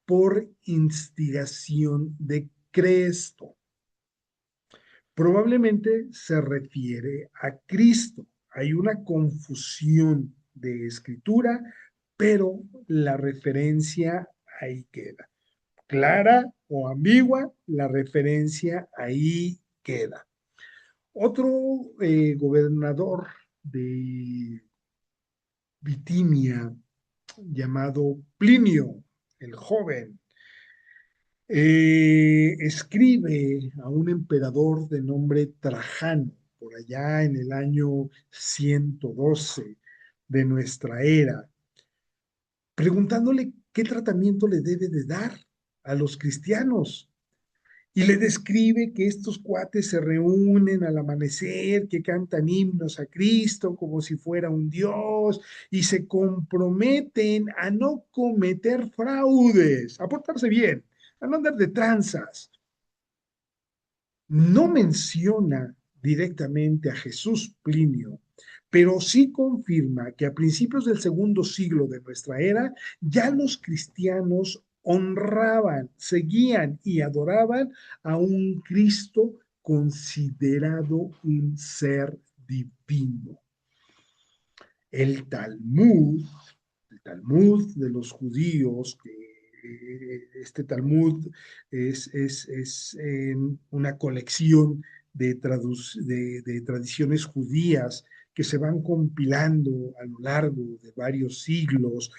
por instigación de Cresto. Probablemente se refiere a Cristo. Hay una confusión de escritura, pero la referencia ahí queda. Clara o ambigua, la referencia ahí queda. Otro gobernador de Bitinia llamado Plinio el Joven escribe a un emperador de nombre Trajano, por allá en el año 112 de nuestra era, preguntándole qué tratamiento le debe de dar a los cristianos. Y le describe que estos cuates se reúnen al amanecer, que cantan himnos a Cristo como si fuera un dios y se comprometen a no cometer fraudes, a portarse bien, a no andar de tranzas. No menciona directamente a Jesús Plinio, pero sí confirma que a principios del segundo siglo de nuestra era ya los cristianos honraban, seguían y adoraban a un Cristo considerado un ser divino. El Talmud, el Talmud de los judíos, este Talmud es una colección de tradiciones judías que se van compilando a lo largo de varios siglos,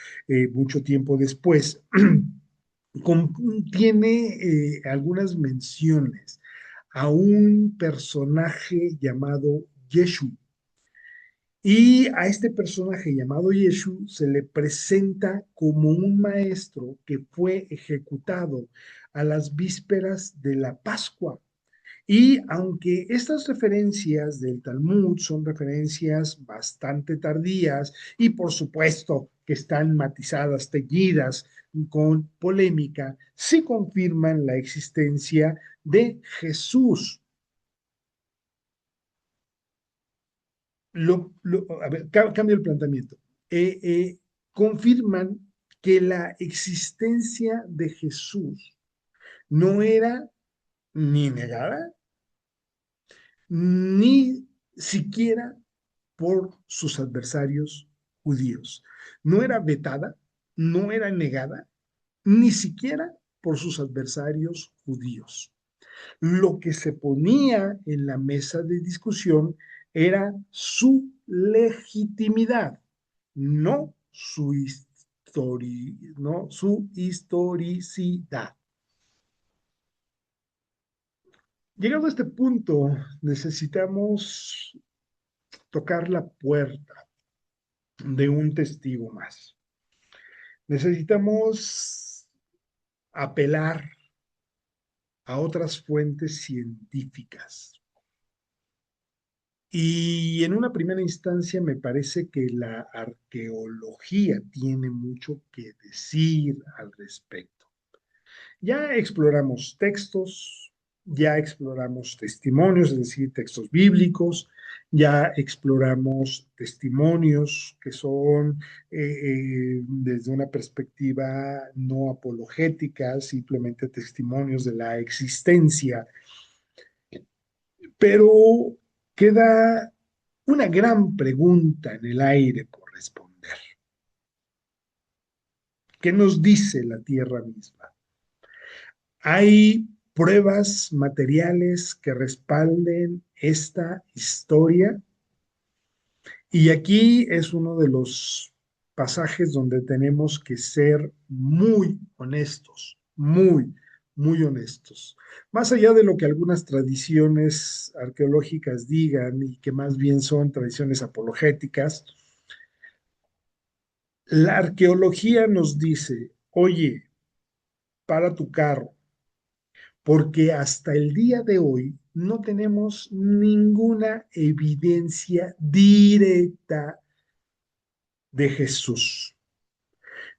mucho tiempo después, contiene algunas menciones a un personaje llamado Yeshu. Y a este personaje llamado Yeshu se le presenta como un maestro que fue ejecutado a las vísperas de la Pascua. Y aunque estas referencias del Talmud son referencias bastante tardías y por supuesto que están matizadas, teñidas con polémica, sí confirman la existencia de Jesús. A ver, cambio el planteamiento. Eh, eh, Confirman que la existencia de Jesús no era ni negada, ni siquiera por sus adversarios judíos. No era vetada, no era negada, ni siquiera por sus adversarios judíos. Lo que se ponía en la mesa de discusión era su legitimidad, no su, no su historicidad. Llegado a este punto, necesitamos tocar la puerta de un testigo más. Necesitamos apelar a otras fuentes científicas. Y en una primera instancia me parece que la arqueología tiene mucho que decir al respecto. Ya exploramos textos, ya exploramos testimonios, es decir, textos bíblicos, ya exploramos testimonios que son desde una perspectiva no apologética, simplemente testimonios de la existencia, pero queda una gran pregunta en el aire por responder. ¿Qué nos dice la Tierra misma? ¿Hay pruebas materiales que respalden esta historia? Y aquí es uno de los pasajes donde tenemos que ser muy honestos, muy honestos. Más allá de lo que algunas tradiciones arqueológicas digan y que más bien son tradiciones apologéticas, la arqueología nos dice, oye, para tu carro, porque hasta el día de hoy no tenemos ninguna evidencia directa de Jesús.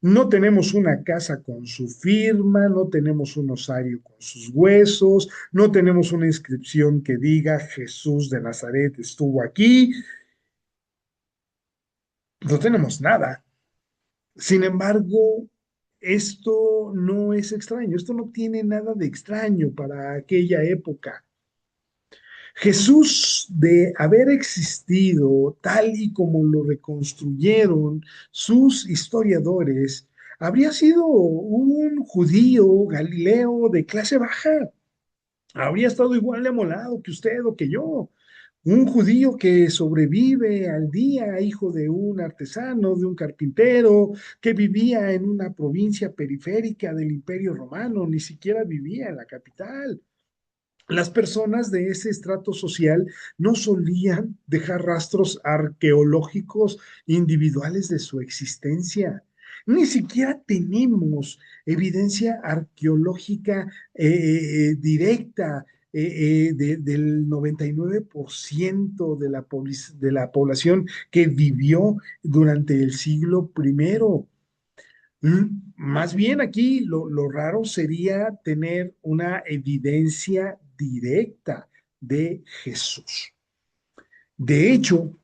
No tenemos una casa con su firma, no tenemos un osario con sus huesos, no tenemos una inscripción que diga Jesús de Nazaret estuvo aquí, no tenemos nada. Sin embargo, esto no es extraño, esto no tiene nada de extraño para aquella época. Jesús, de haber existido tal y como lo reconstruyeron sus historiadores, habría sido un judío galileo de clase baja. Habría estado igual de amolado que usted o que yo. Un judío que sobrevive al día, hijo de un artesano, de un carpintero, que vivía en una provincia periférica del Imperio Romano, ni siquiera vivía en la capital. Las personas de ese estrato social no solían dejar rastros arqueológicos individuales de su existencia. Ni siquiera tenemos evidencia arqueológica directa del 99% de la población que vivió durante el siglo primero. Más bien aquí lo raro sería tener una evidencia directa de Jesús. De hecho,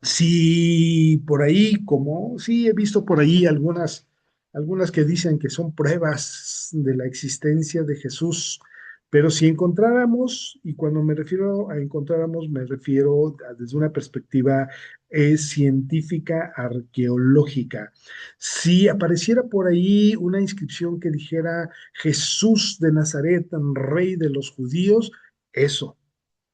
si por ahí, como sí he visto por ahí algunas algunas que dicen que son pruebas de la existencia de Jesús, pero si encontráramos, y cuando me refiero a encontráramos, me refiero desde una perspectiva científica, arqueológica. Si apareciera por ahí una inscripción que dijera Jesús de Nazaret, rey de los judíos, eso.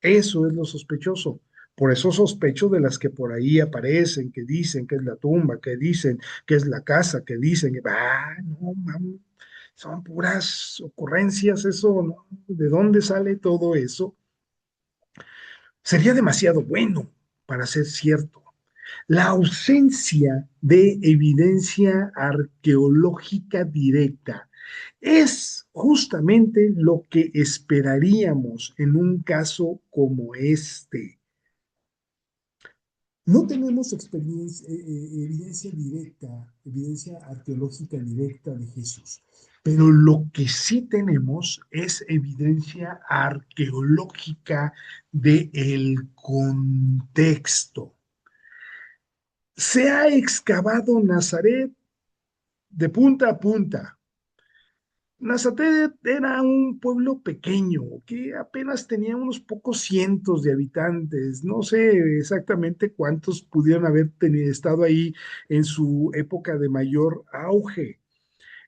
Eso es lo sospechoso. Por eso sospecho de las que por ahí aparecen, que dicen que es la tumba, que dicen que es la casa, que dicen que, no, son puras ocurrencias, eso, ¿no? ¿De dónde sale todo eso? Sería demasiado bueno para ser cierto. La ausencia de evidencia arqueológica directa es justamente lo que esperaríamos en un caso como este. No tenemos evidencia directa, evidencia arqueológica directa de Jesús, pero lo que sí tenemos es evidencia arqueológica del contexto. Se ha excavado Nazaret de punta a punta. Nazaret era un pueblo pequeño que apenas tenía unos pocos cientos de habitantes. No sé exactamente cuántos pudieron haber estado ahí en su época de mayor auge.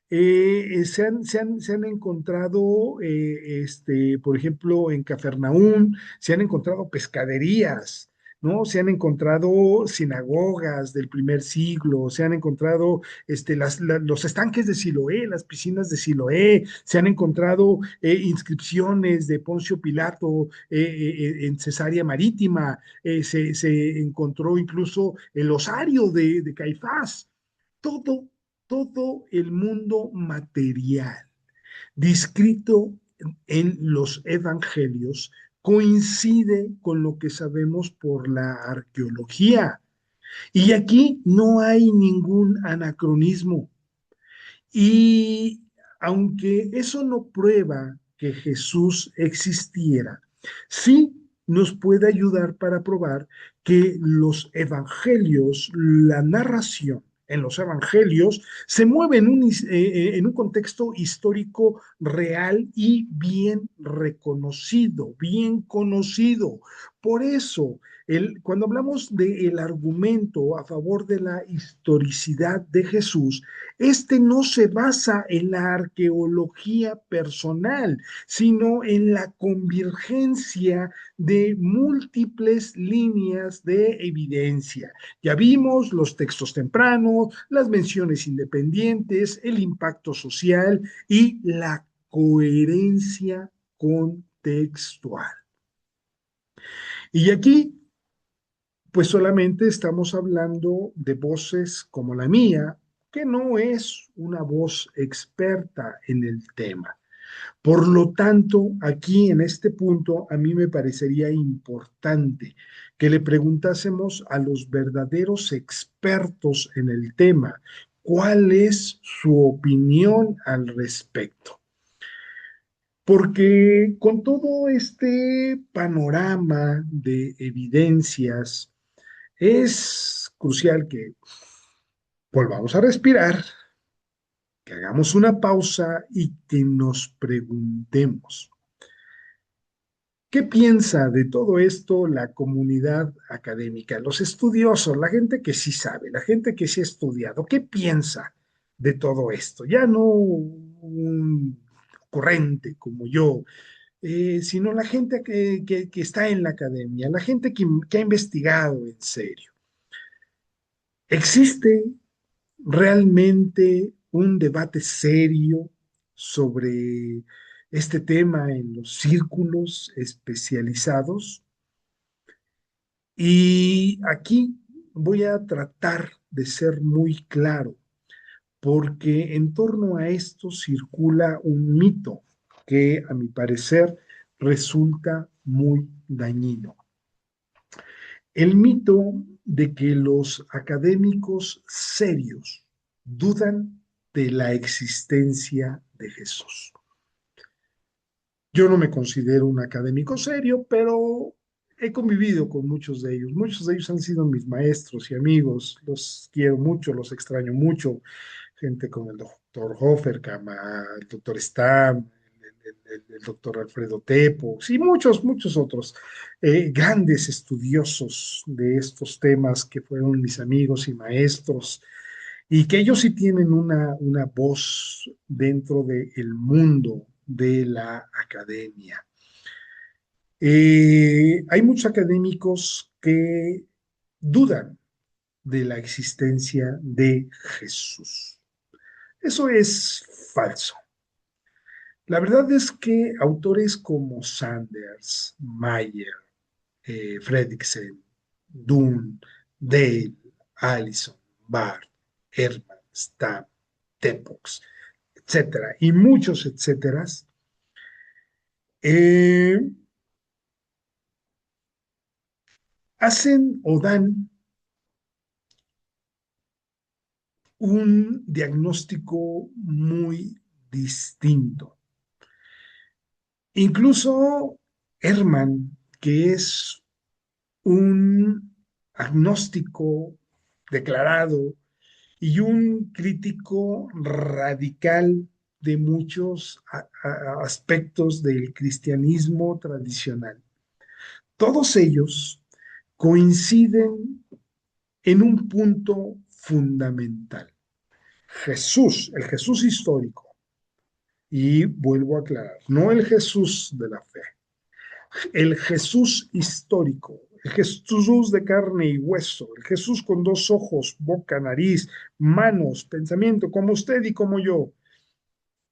Se han encontrado, por ejemplo, en Cafarnaúm, se han encontrado pescaderías, ¿no? Se han encontrado sinagogas del primer siglo, se han encontrado los estanques de Siloé, las piscinas de Siloé, se han encontrado inscripciones de Poncio Pilato en Cesarea Marítima, se encontró incluso el osario de Caifás. Todo todo el mundo material descrito en los evangelios coincide con lo que sabemos por la arqueología. Y aquí no hay ningún anacronismo. Y aunque eso no prueba que Jesús existiera, sí nos puede ayudar para probar que los evangelios, la narración en los evangelios, se mueve en un contexto histórico real y bien reconocido, bien conocido. Por eso, cuando hablamos del argumento a favor de la historicidad de Jesús, este no se basa en la arqueología personal, sino en la convergencia de múltiples líneas de evidencia. Ya vimos los textos tempranos, las menciones independientes, el impacto social y la coherencia contextual. Y aquí pues solamente estamos hablando de voces como la mía, que no es una voz experta en el tema. Por lo tanto, aquí en este punto, a mí me parecería importante que le preguntásemos a los verdaderos expertos en el tema cuál es su opinión al respecto. Porque con todo este panorama de evidencias, es crucial que volvamos a respirar, que hagamos una pausa y que nos preguntemos, ¿qué piensa de todo esto la comunidad académica, los estudiosos, la gente que sí sabe, la gente que sí ha estudiado? ¿Qué piensa de todo esto? Ya no un corriente como yo, sino la gente que está en la academia, la gente que ha investigado en serio. ¿Existe realmente un debate serio sobre este tema en los círculos especializados? Y aquí voy a tratar de ser muy claro, porque en torno a esto circula un mito que, a mi parecer, resulta muy dañino. El mito de que los académicos serios dudan de la existencia de Jesús. Yo no me considero un académico serio, pero he convivido con muchos de ellos. Muchos de ellos han sido mis maestros y amigos. Los quiero mucho, los extraño mucho. gente como el doctor Hofferkam, el doctor Stamm, el doctor Alfredo Tepos y muchos, muchos otros grandes estudiosos de estos temas que fueron mis amigos y maestros y que ellos sí tienen una voz dentro del mundo de la academia. Hay muchos académicos que dudan de la existencia de Jesús. Eso es falso. La verdad es que autores como Sanders, Mayer, Fredricksen, Dunn, Dale, Allison, Barth, Herman, Stamm, Tepox, etcétera, y muchos etcéteras, eh, hacen o dan un diagnóstico muy distinto. Incluso Herman, que es un agnóstico declarado y un crítico radical de muchos aspectos del cristianismo tradicional. Todos ellos coinciden en un punto fundamental. Jesús, el Jesús histórico, y vuelvo a aclarar, no el Jesús de la fe, el Jesús histórico, el Jesús de carne y hueso, el Jesús con dos ojos, boca, nariz, manos, pensamiento, como usted y como yo,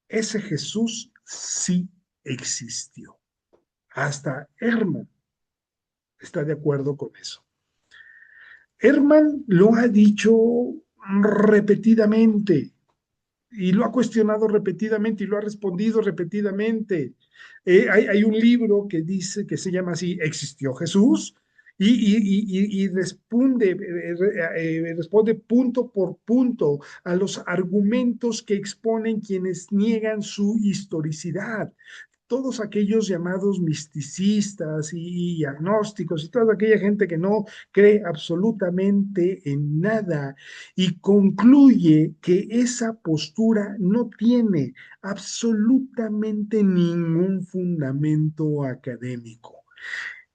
ese Jesús sí existió. Hasta Herman está de acuerdo con eso. Herman lo ha dicho repetidamente y lo ha cuestionado repetidamente y lo ha respondido repetidamente. Hay un libro que dice, que se llama así, ¿Existió Jesús? Y responde punto por punto a los argumentos que exponen quienes niegan su historicidad. Todos aquellos llamados misticistas y agnósticos y toda aquella gente que no cree absolutamente en nada y concluye que esa postura no tiene absolutamente ningún fundamento académico.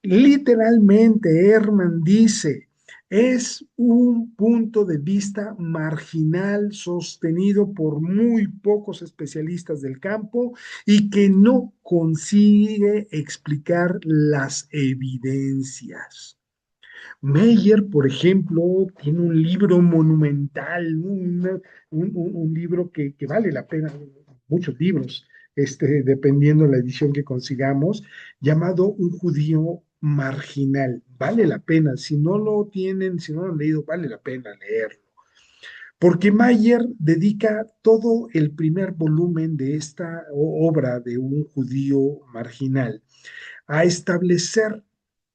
Literalmente, Herman dice, es un punto de vista marginal sostenido por muy pocos especialistas del campo y que no consigue explicar las evidencias. Meyer, por ejemplo, tiene un libro monumental, un libro que vale la pena, muchos libros, dependiendo de la edición que consigamos, llamado Un judío marginal. Vale la pena, si no lo tienen, si no lo han leído, vale la pena leerlo. Porque Mayer dedica todo el primer volumen de esta obra de Un judío marginal a establecer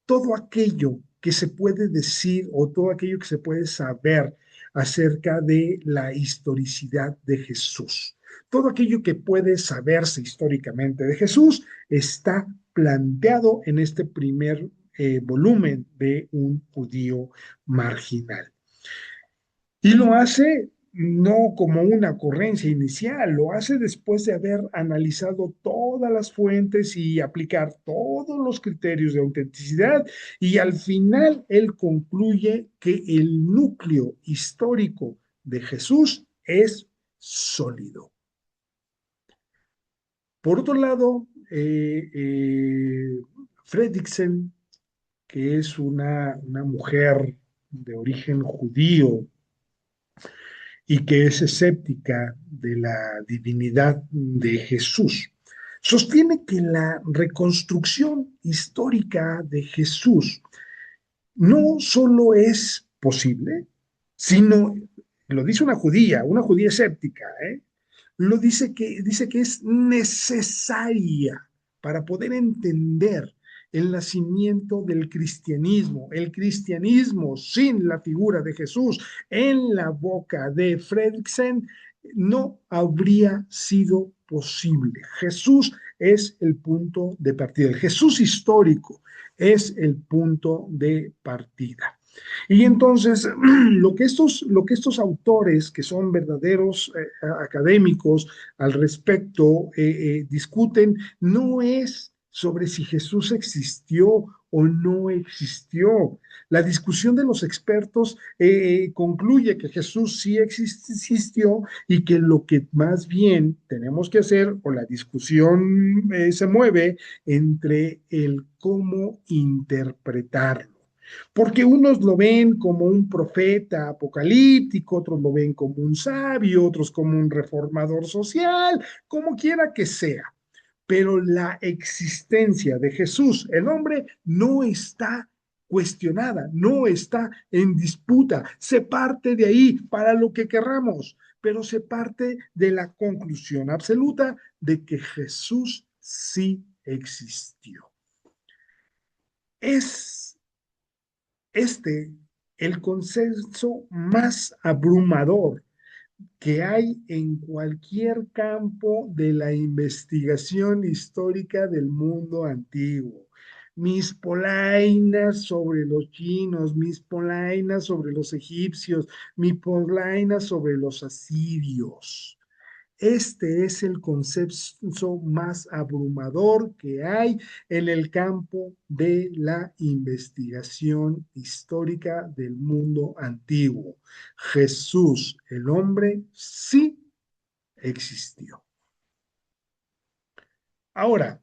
todo aquello que se puede decir o todo aquello que se puede saber acerca de la historicidad de Jesús. Todo aquello que puede saberse históricamente de Jesús está planteado en este primer volumen de Un judío marginal. Y lo hace no como una ocurrencia inicial, lo hace después de haber analizado todas las fuentes y aplicar todos los criterios de autenticidad y al final él concluye que el núcleo histórico de Jesús es sólido. Por otro lado, Fredricksen, que es una mujer de origen judío, y que es escéptica de la divinidad de Jesús. Sostiene que la reconstrucción histórica de Jesús no solo es posible, sino, lo dice una judía escéptica, dice que es necesaria para poder entender el nacimiento del cristianismo. El cristianismo sin la figura de Jesús en la boca de Fredricksen no habría sido posible. Jesús es el punto de partida. El Jesús histórico es el punto de partida. Y entonces, lo que estos autores, que son verdaderos académicos al respecto, discuten, no es sobre si Jesús existió o no existió. La discusión de los expertos concluye que Jesús sí existió y que lo que más bien tenemos que hacer, o la discusión se mueve entre el cómo interpretarlo. Porque unos lo ven como un profeta apocalíptico, otros lo ven como un sabio, otros como un reformador social, como quiera que sea. Pero la existencia de Jesús, el hombre, no está cuestionada, no está en disputa. Se parte de ahí para lo que querramos, pero se parte de la conclusión absoluta de que Jesús sí existió. Es este el consenso más abrumador que hay en cualquier campo de la investigación histórica del mundo antiguo. Mis polainas sobre los chinos, mis polainas sobre los egipcios, mis polainas sobre los asirios. Este es el consenso más abrumador que hay en el campo de la investigación histórica del mundo antiguo. Jesús, el hombre, sí existió. Ahora,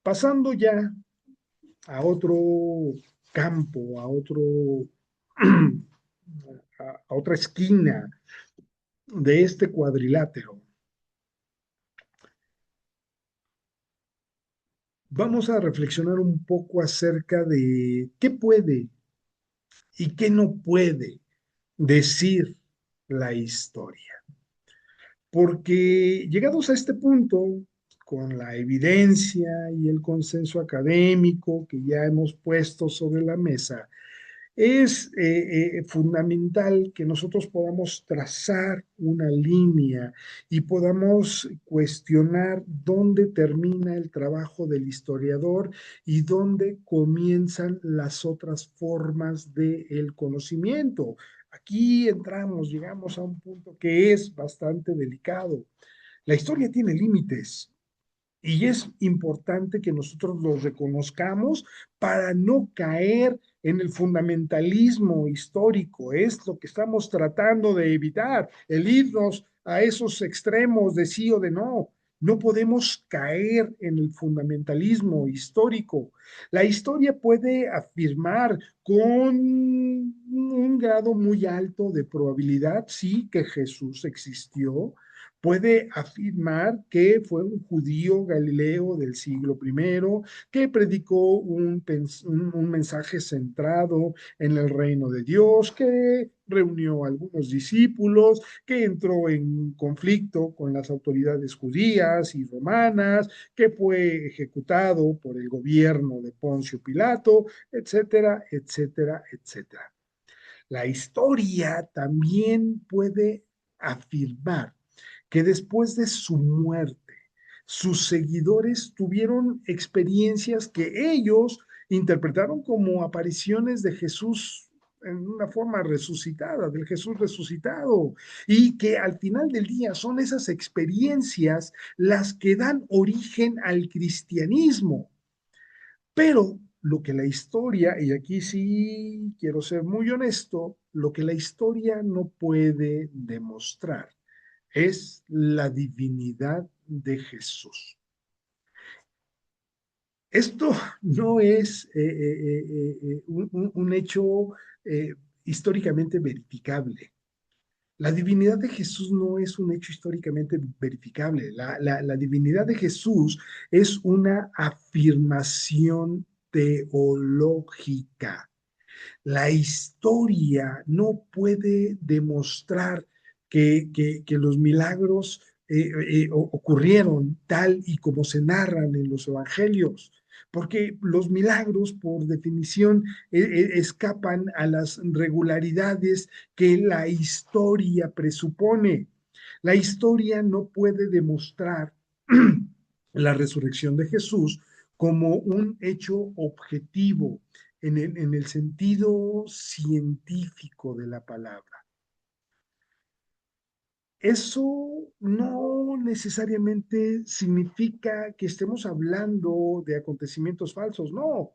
pasando ya a otro campo, a otra esquina de este cuadrilátero, vamos a reflexionar un poco acerca de qué puede y qué no puede decir la historia. Porque llegados a este punto, con la evidencia y el consenso académico que ya hemos puesto sobre la mesa, es fundamental que nosotros podamos trazar una línea y podamos cuestionar dónde termina el trabajo del historiador y dónde comienzan las otras formas del conocimiento. Aquí entramos, llegamos a un punto que es bastante delicado. La historia tiene límites. Y es importante que nosotros los reconozcamos para no caer en el fundamentalismo histórico. Es lo que estamos tratando de evitar, el irnos a esos extremos de sí o de no. No podemos caer en el fundamentalismo histórico. La historia puede afirmar con un grado muy alto de probabilidad, sí, que Jesús existió, puede afirmar que fue un judío galileo del siglo primero que predicó un mensaje centrado en el reino de Dios, que reunió a algunos discípulos, que entró en conflicto con las autoridades judías y romanas, que fue ejecutado por el gobierno de Poncio Pilato, etcétera, etcétera, etcétera. La historia también puede afirmar que después de su muerte, sus seguidores tuvieron experiencias que ellos interpretaron como apariciones de Jesús en una forma resucitada, del Jesús resucitado, y que al final del día son esas experiencias las que dan origen al cristianismo. Pero lo que la historia, y aquí sí quiero ser muy honesto, lo que la historia no puede demostrar es la divinidad de Jesús. Esto no es un hecho eh, históricamente verificable. La divinidad de Jesús no es un hecho históricamente verificable. La divinidad de Jesús es una afirmación teológica. La historia no puede demostrar que los milagros ocurrieron tal y como se narran en los evangelios, porque los milagros, por definición, escapan a las regularidades que la historia presupone. La historia no puede demostrar la resurrección de Jesús como un hecho objetivo, en el sentido científico de la palabra. Eso no necesariamente significa que estemos hablando de acontecimientos falsos, no.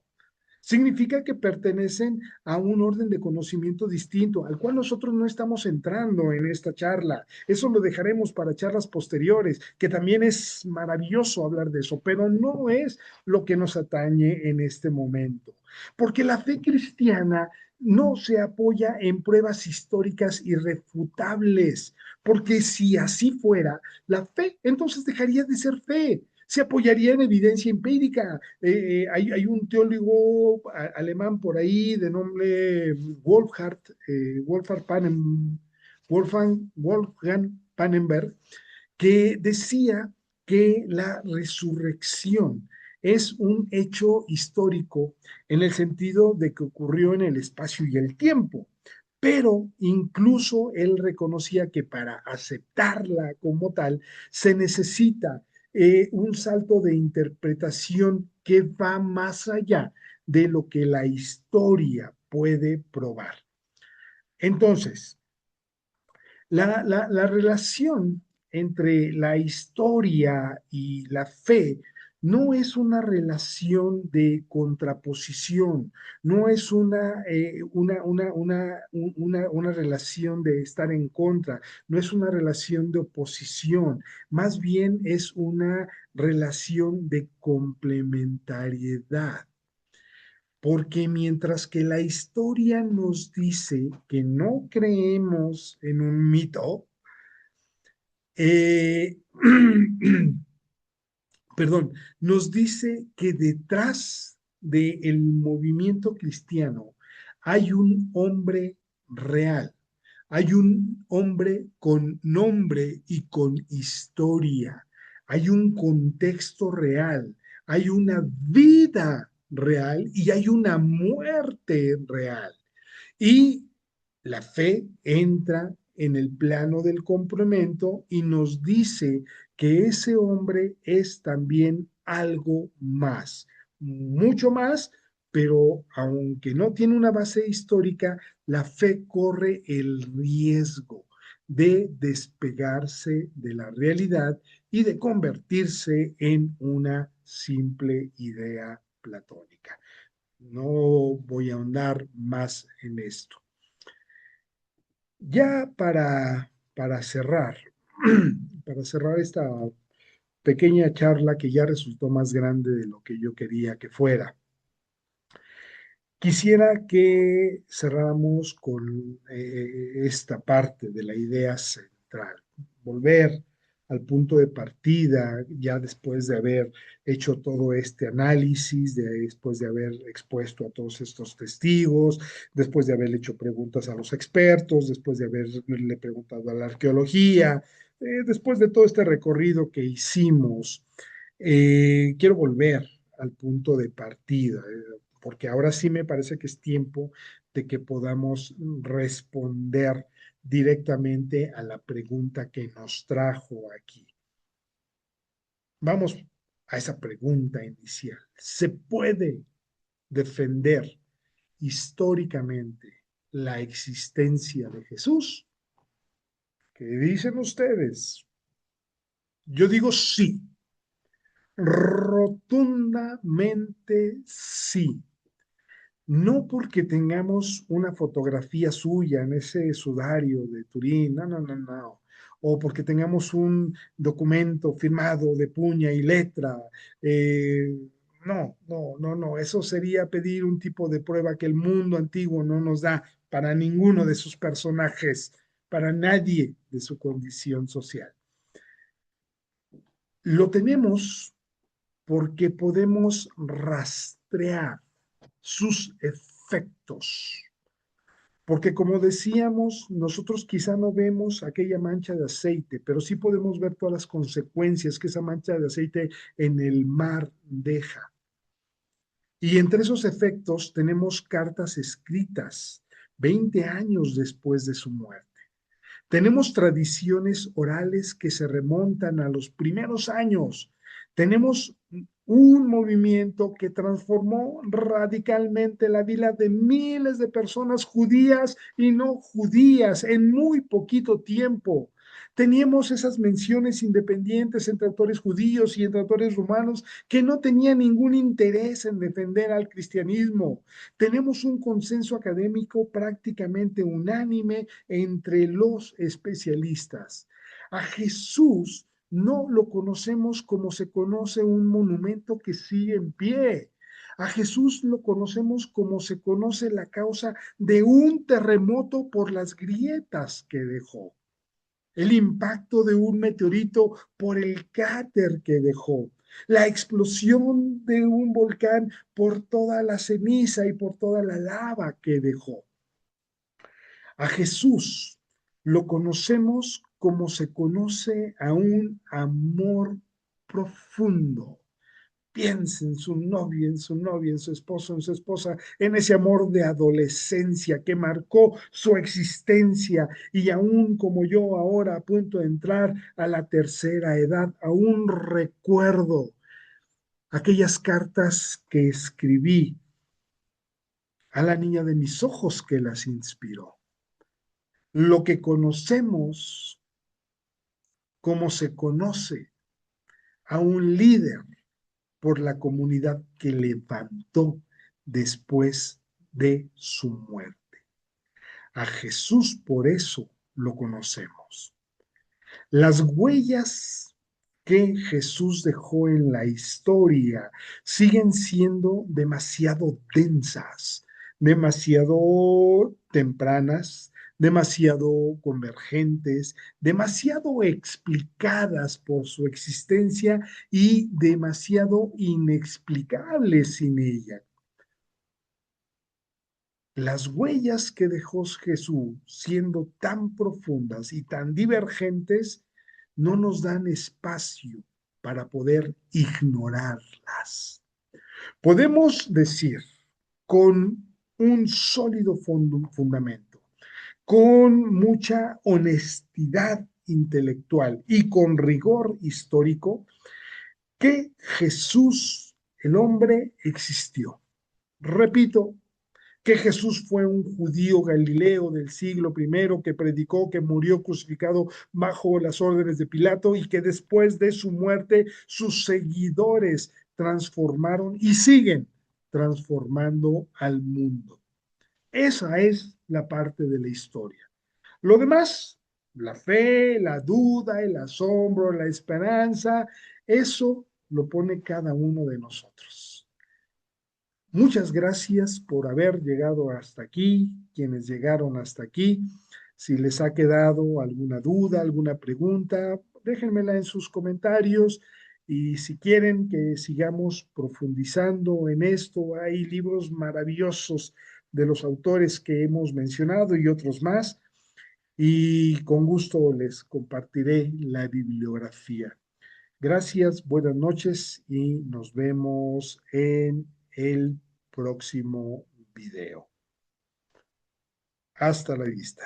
Significa que pertenecen a un orden de conocimiento distinto, al cual nosotros no estamos entrando en esta charla. Eso lo dejaremos para charlas posteriores, que también es maravilloso hablar de eso, pero no es lo que nos atañe en este momento. Porque la fe cristiana no se apoya en pruebas históricas irrefutables, porque si así fuera, la fe entonces dejaría de ser fe, se apoyaría en evidencia empírica. Hay un teólogo alemán por ahí de nombre Wolfgang Pannenberg, que decía que la resurrección es un hecho histórico en el sentido de que ocurrió en el espacio y el tiempo, pero incluso él reconocía que para aceptarla como tal se necesita un salto de interpretación que va más allá de lo que la historia puede probar. Entonces, la relación entre la historia y la fe no es una relación de contraposición, no es una relación de estar en contra, no es una relación de oposición, más bien es una relación de complementariedad. Porque mientras que la historia nos dice que no creemos en un mito, eh, perdón, nos dice que detrás del movimiento cristiano hay un hombre real, hay un hombre con nombre y con historia, hay un contexto real, hay una vida real y hay una muerte real. Y la fe entra en el plano del complemento y nos dice que ese hombre es también algo más, mucho más, pero aunque no tiene una base histórica, la fe corre el riesgo de despegarse de la realidad y de convertirse en una simple idea platónica. No voy a ahondar más en esto. Ya para cerrar, para cerrar esta pequeña charla que ya resultó más grande de lo que yo quería que fuera, quisiera que cerráramos con esta parte de la idea central, volver al punto de partida, ya después de haber hecho todo este análisis, después de haber expuesto a todos estos testigos, después de haber hecho preguntas a los expertos, después de haberle preguntado a la arqueología, después de todo este recorrido que hicimos, quiero volver al punto de partida, porque ahora sí me parece que es tiempo de que podamos responder directamente a la pregunta que nos trajo aquí. Vamos a esa pregunta inicial. ¿Se puede defender históricamente la existencia de Jesús? ¿Qué dicen ustedes? Yo digo sí, rotundamente sí. No porque tengamos una fotografía suya en ese sudario de Turín, no, no, no, no. O porque tengamos un documento firmado de puña y letra. eh, no, no, no, no. Eso sería pedir un tipo de prueba que el mundo antiguo no nos da para ninguno de sus personajes, para nadie de su condición social. Lo tenemos porque podemos rastrear sus efectos. Porque como decíamos, nosotros quizá no vemos aquella mancha de aceite, pero sí podemos ver todas las consecuencias que esa mancha de aceite en el mar deja. Y entre esos efectos tenemos cartas escritas 20 años después de su muerte. Tenemos tradiciones orales que se remontan a los primeros años. Tenemos un movimiento que transformó radicalmente la vida de miles de personas judías y no judías en muy poquito tiempo. Teníamos esas menciones independientes entre autores judíos y entre autores romanos que no tenían ningún interés en defender al cristianismo. Tenemos un consenso académico prácticamente unánime entre los especialistas. A Jesús no lo conocemos como se conoce un monumento que sigue en pie. A Jesús lo conocemos como se conoce la causa de un terremoto por las grietas que dejó, el impacto de un meteorito por el cráter que dejó, la explosión de un volcán por toda la ceniza y por toda la lava que dejó. A Jesús lo conocemos como se conoce a un amor profundo. Piensa en su novia, en su novia, en su esposo, en su esposa, en ese amor de adolescencia que marcó su existencia y aún como yo ahora a punto de entrar a la tercera edad, aún recuerdo aquellas cartas que escribí a la niña de mis ojos que las inspiró. Lo que conocemos como se conoce a un líder por la comunidad que levantó después de su muerte. A Jesús por eso lo conocemos. Las huellas que Jesús dejó en la historia siguen siendo demasiado densas, demasiado tempranas, demasiado convergentes, demasiado explicadas por su existencia y demasiado inexplicables sin ella. Las huellas que dejó Jesús, siendo tan profundas y tan divergentes, no nos dan espacio para poder ignorarlas. Podemos decir con un sólido fundamento, con mucha honestidad intelectual y con rigor histórico, que Jesús, el hombre, existió. Repito, que Jesús fue un judío galileo del siglo I que predicó, que murió crucificado bajo las órdenes de Pilato y que después de su muerte sus seguidores transformaron y siguen transformando al mundo. Esa es la parte de la historia. Lo demás, la fe, la duda, el asombro, la esperanza, eso lo pone cada uno de nosotros. Muchas gracias por haber llegado hasta aquí, quienes llegaron hasta aquí. Si les ha quedado alguna duda, alguna pregunta, déjenmela en sus comentarios. Y si quieren que sigamos profundizando en esto, hay libros maravillosos de los autores que hemos mencionado y otros más. Y con gusto les compartiré la bibliografía. Gracias, buenas noches y nos vemos en el próximo video. Hasta la vista.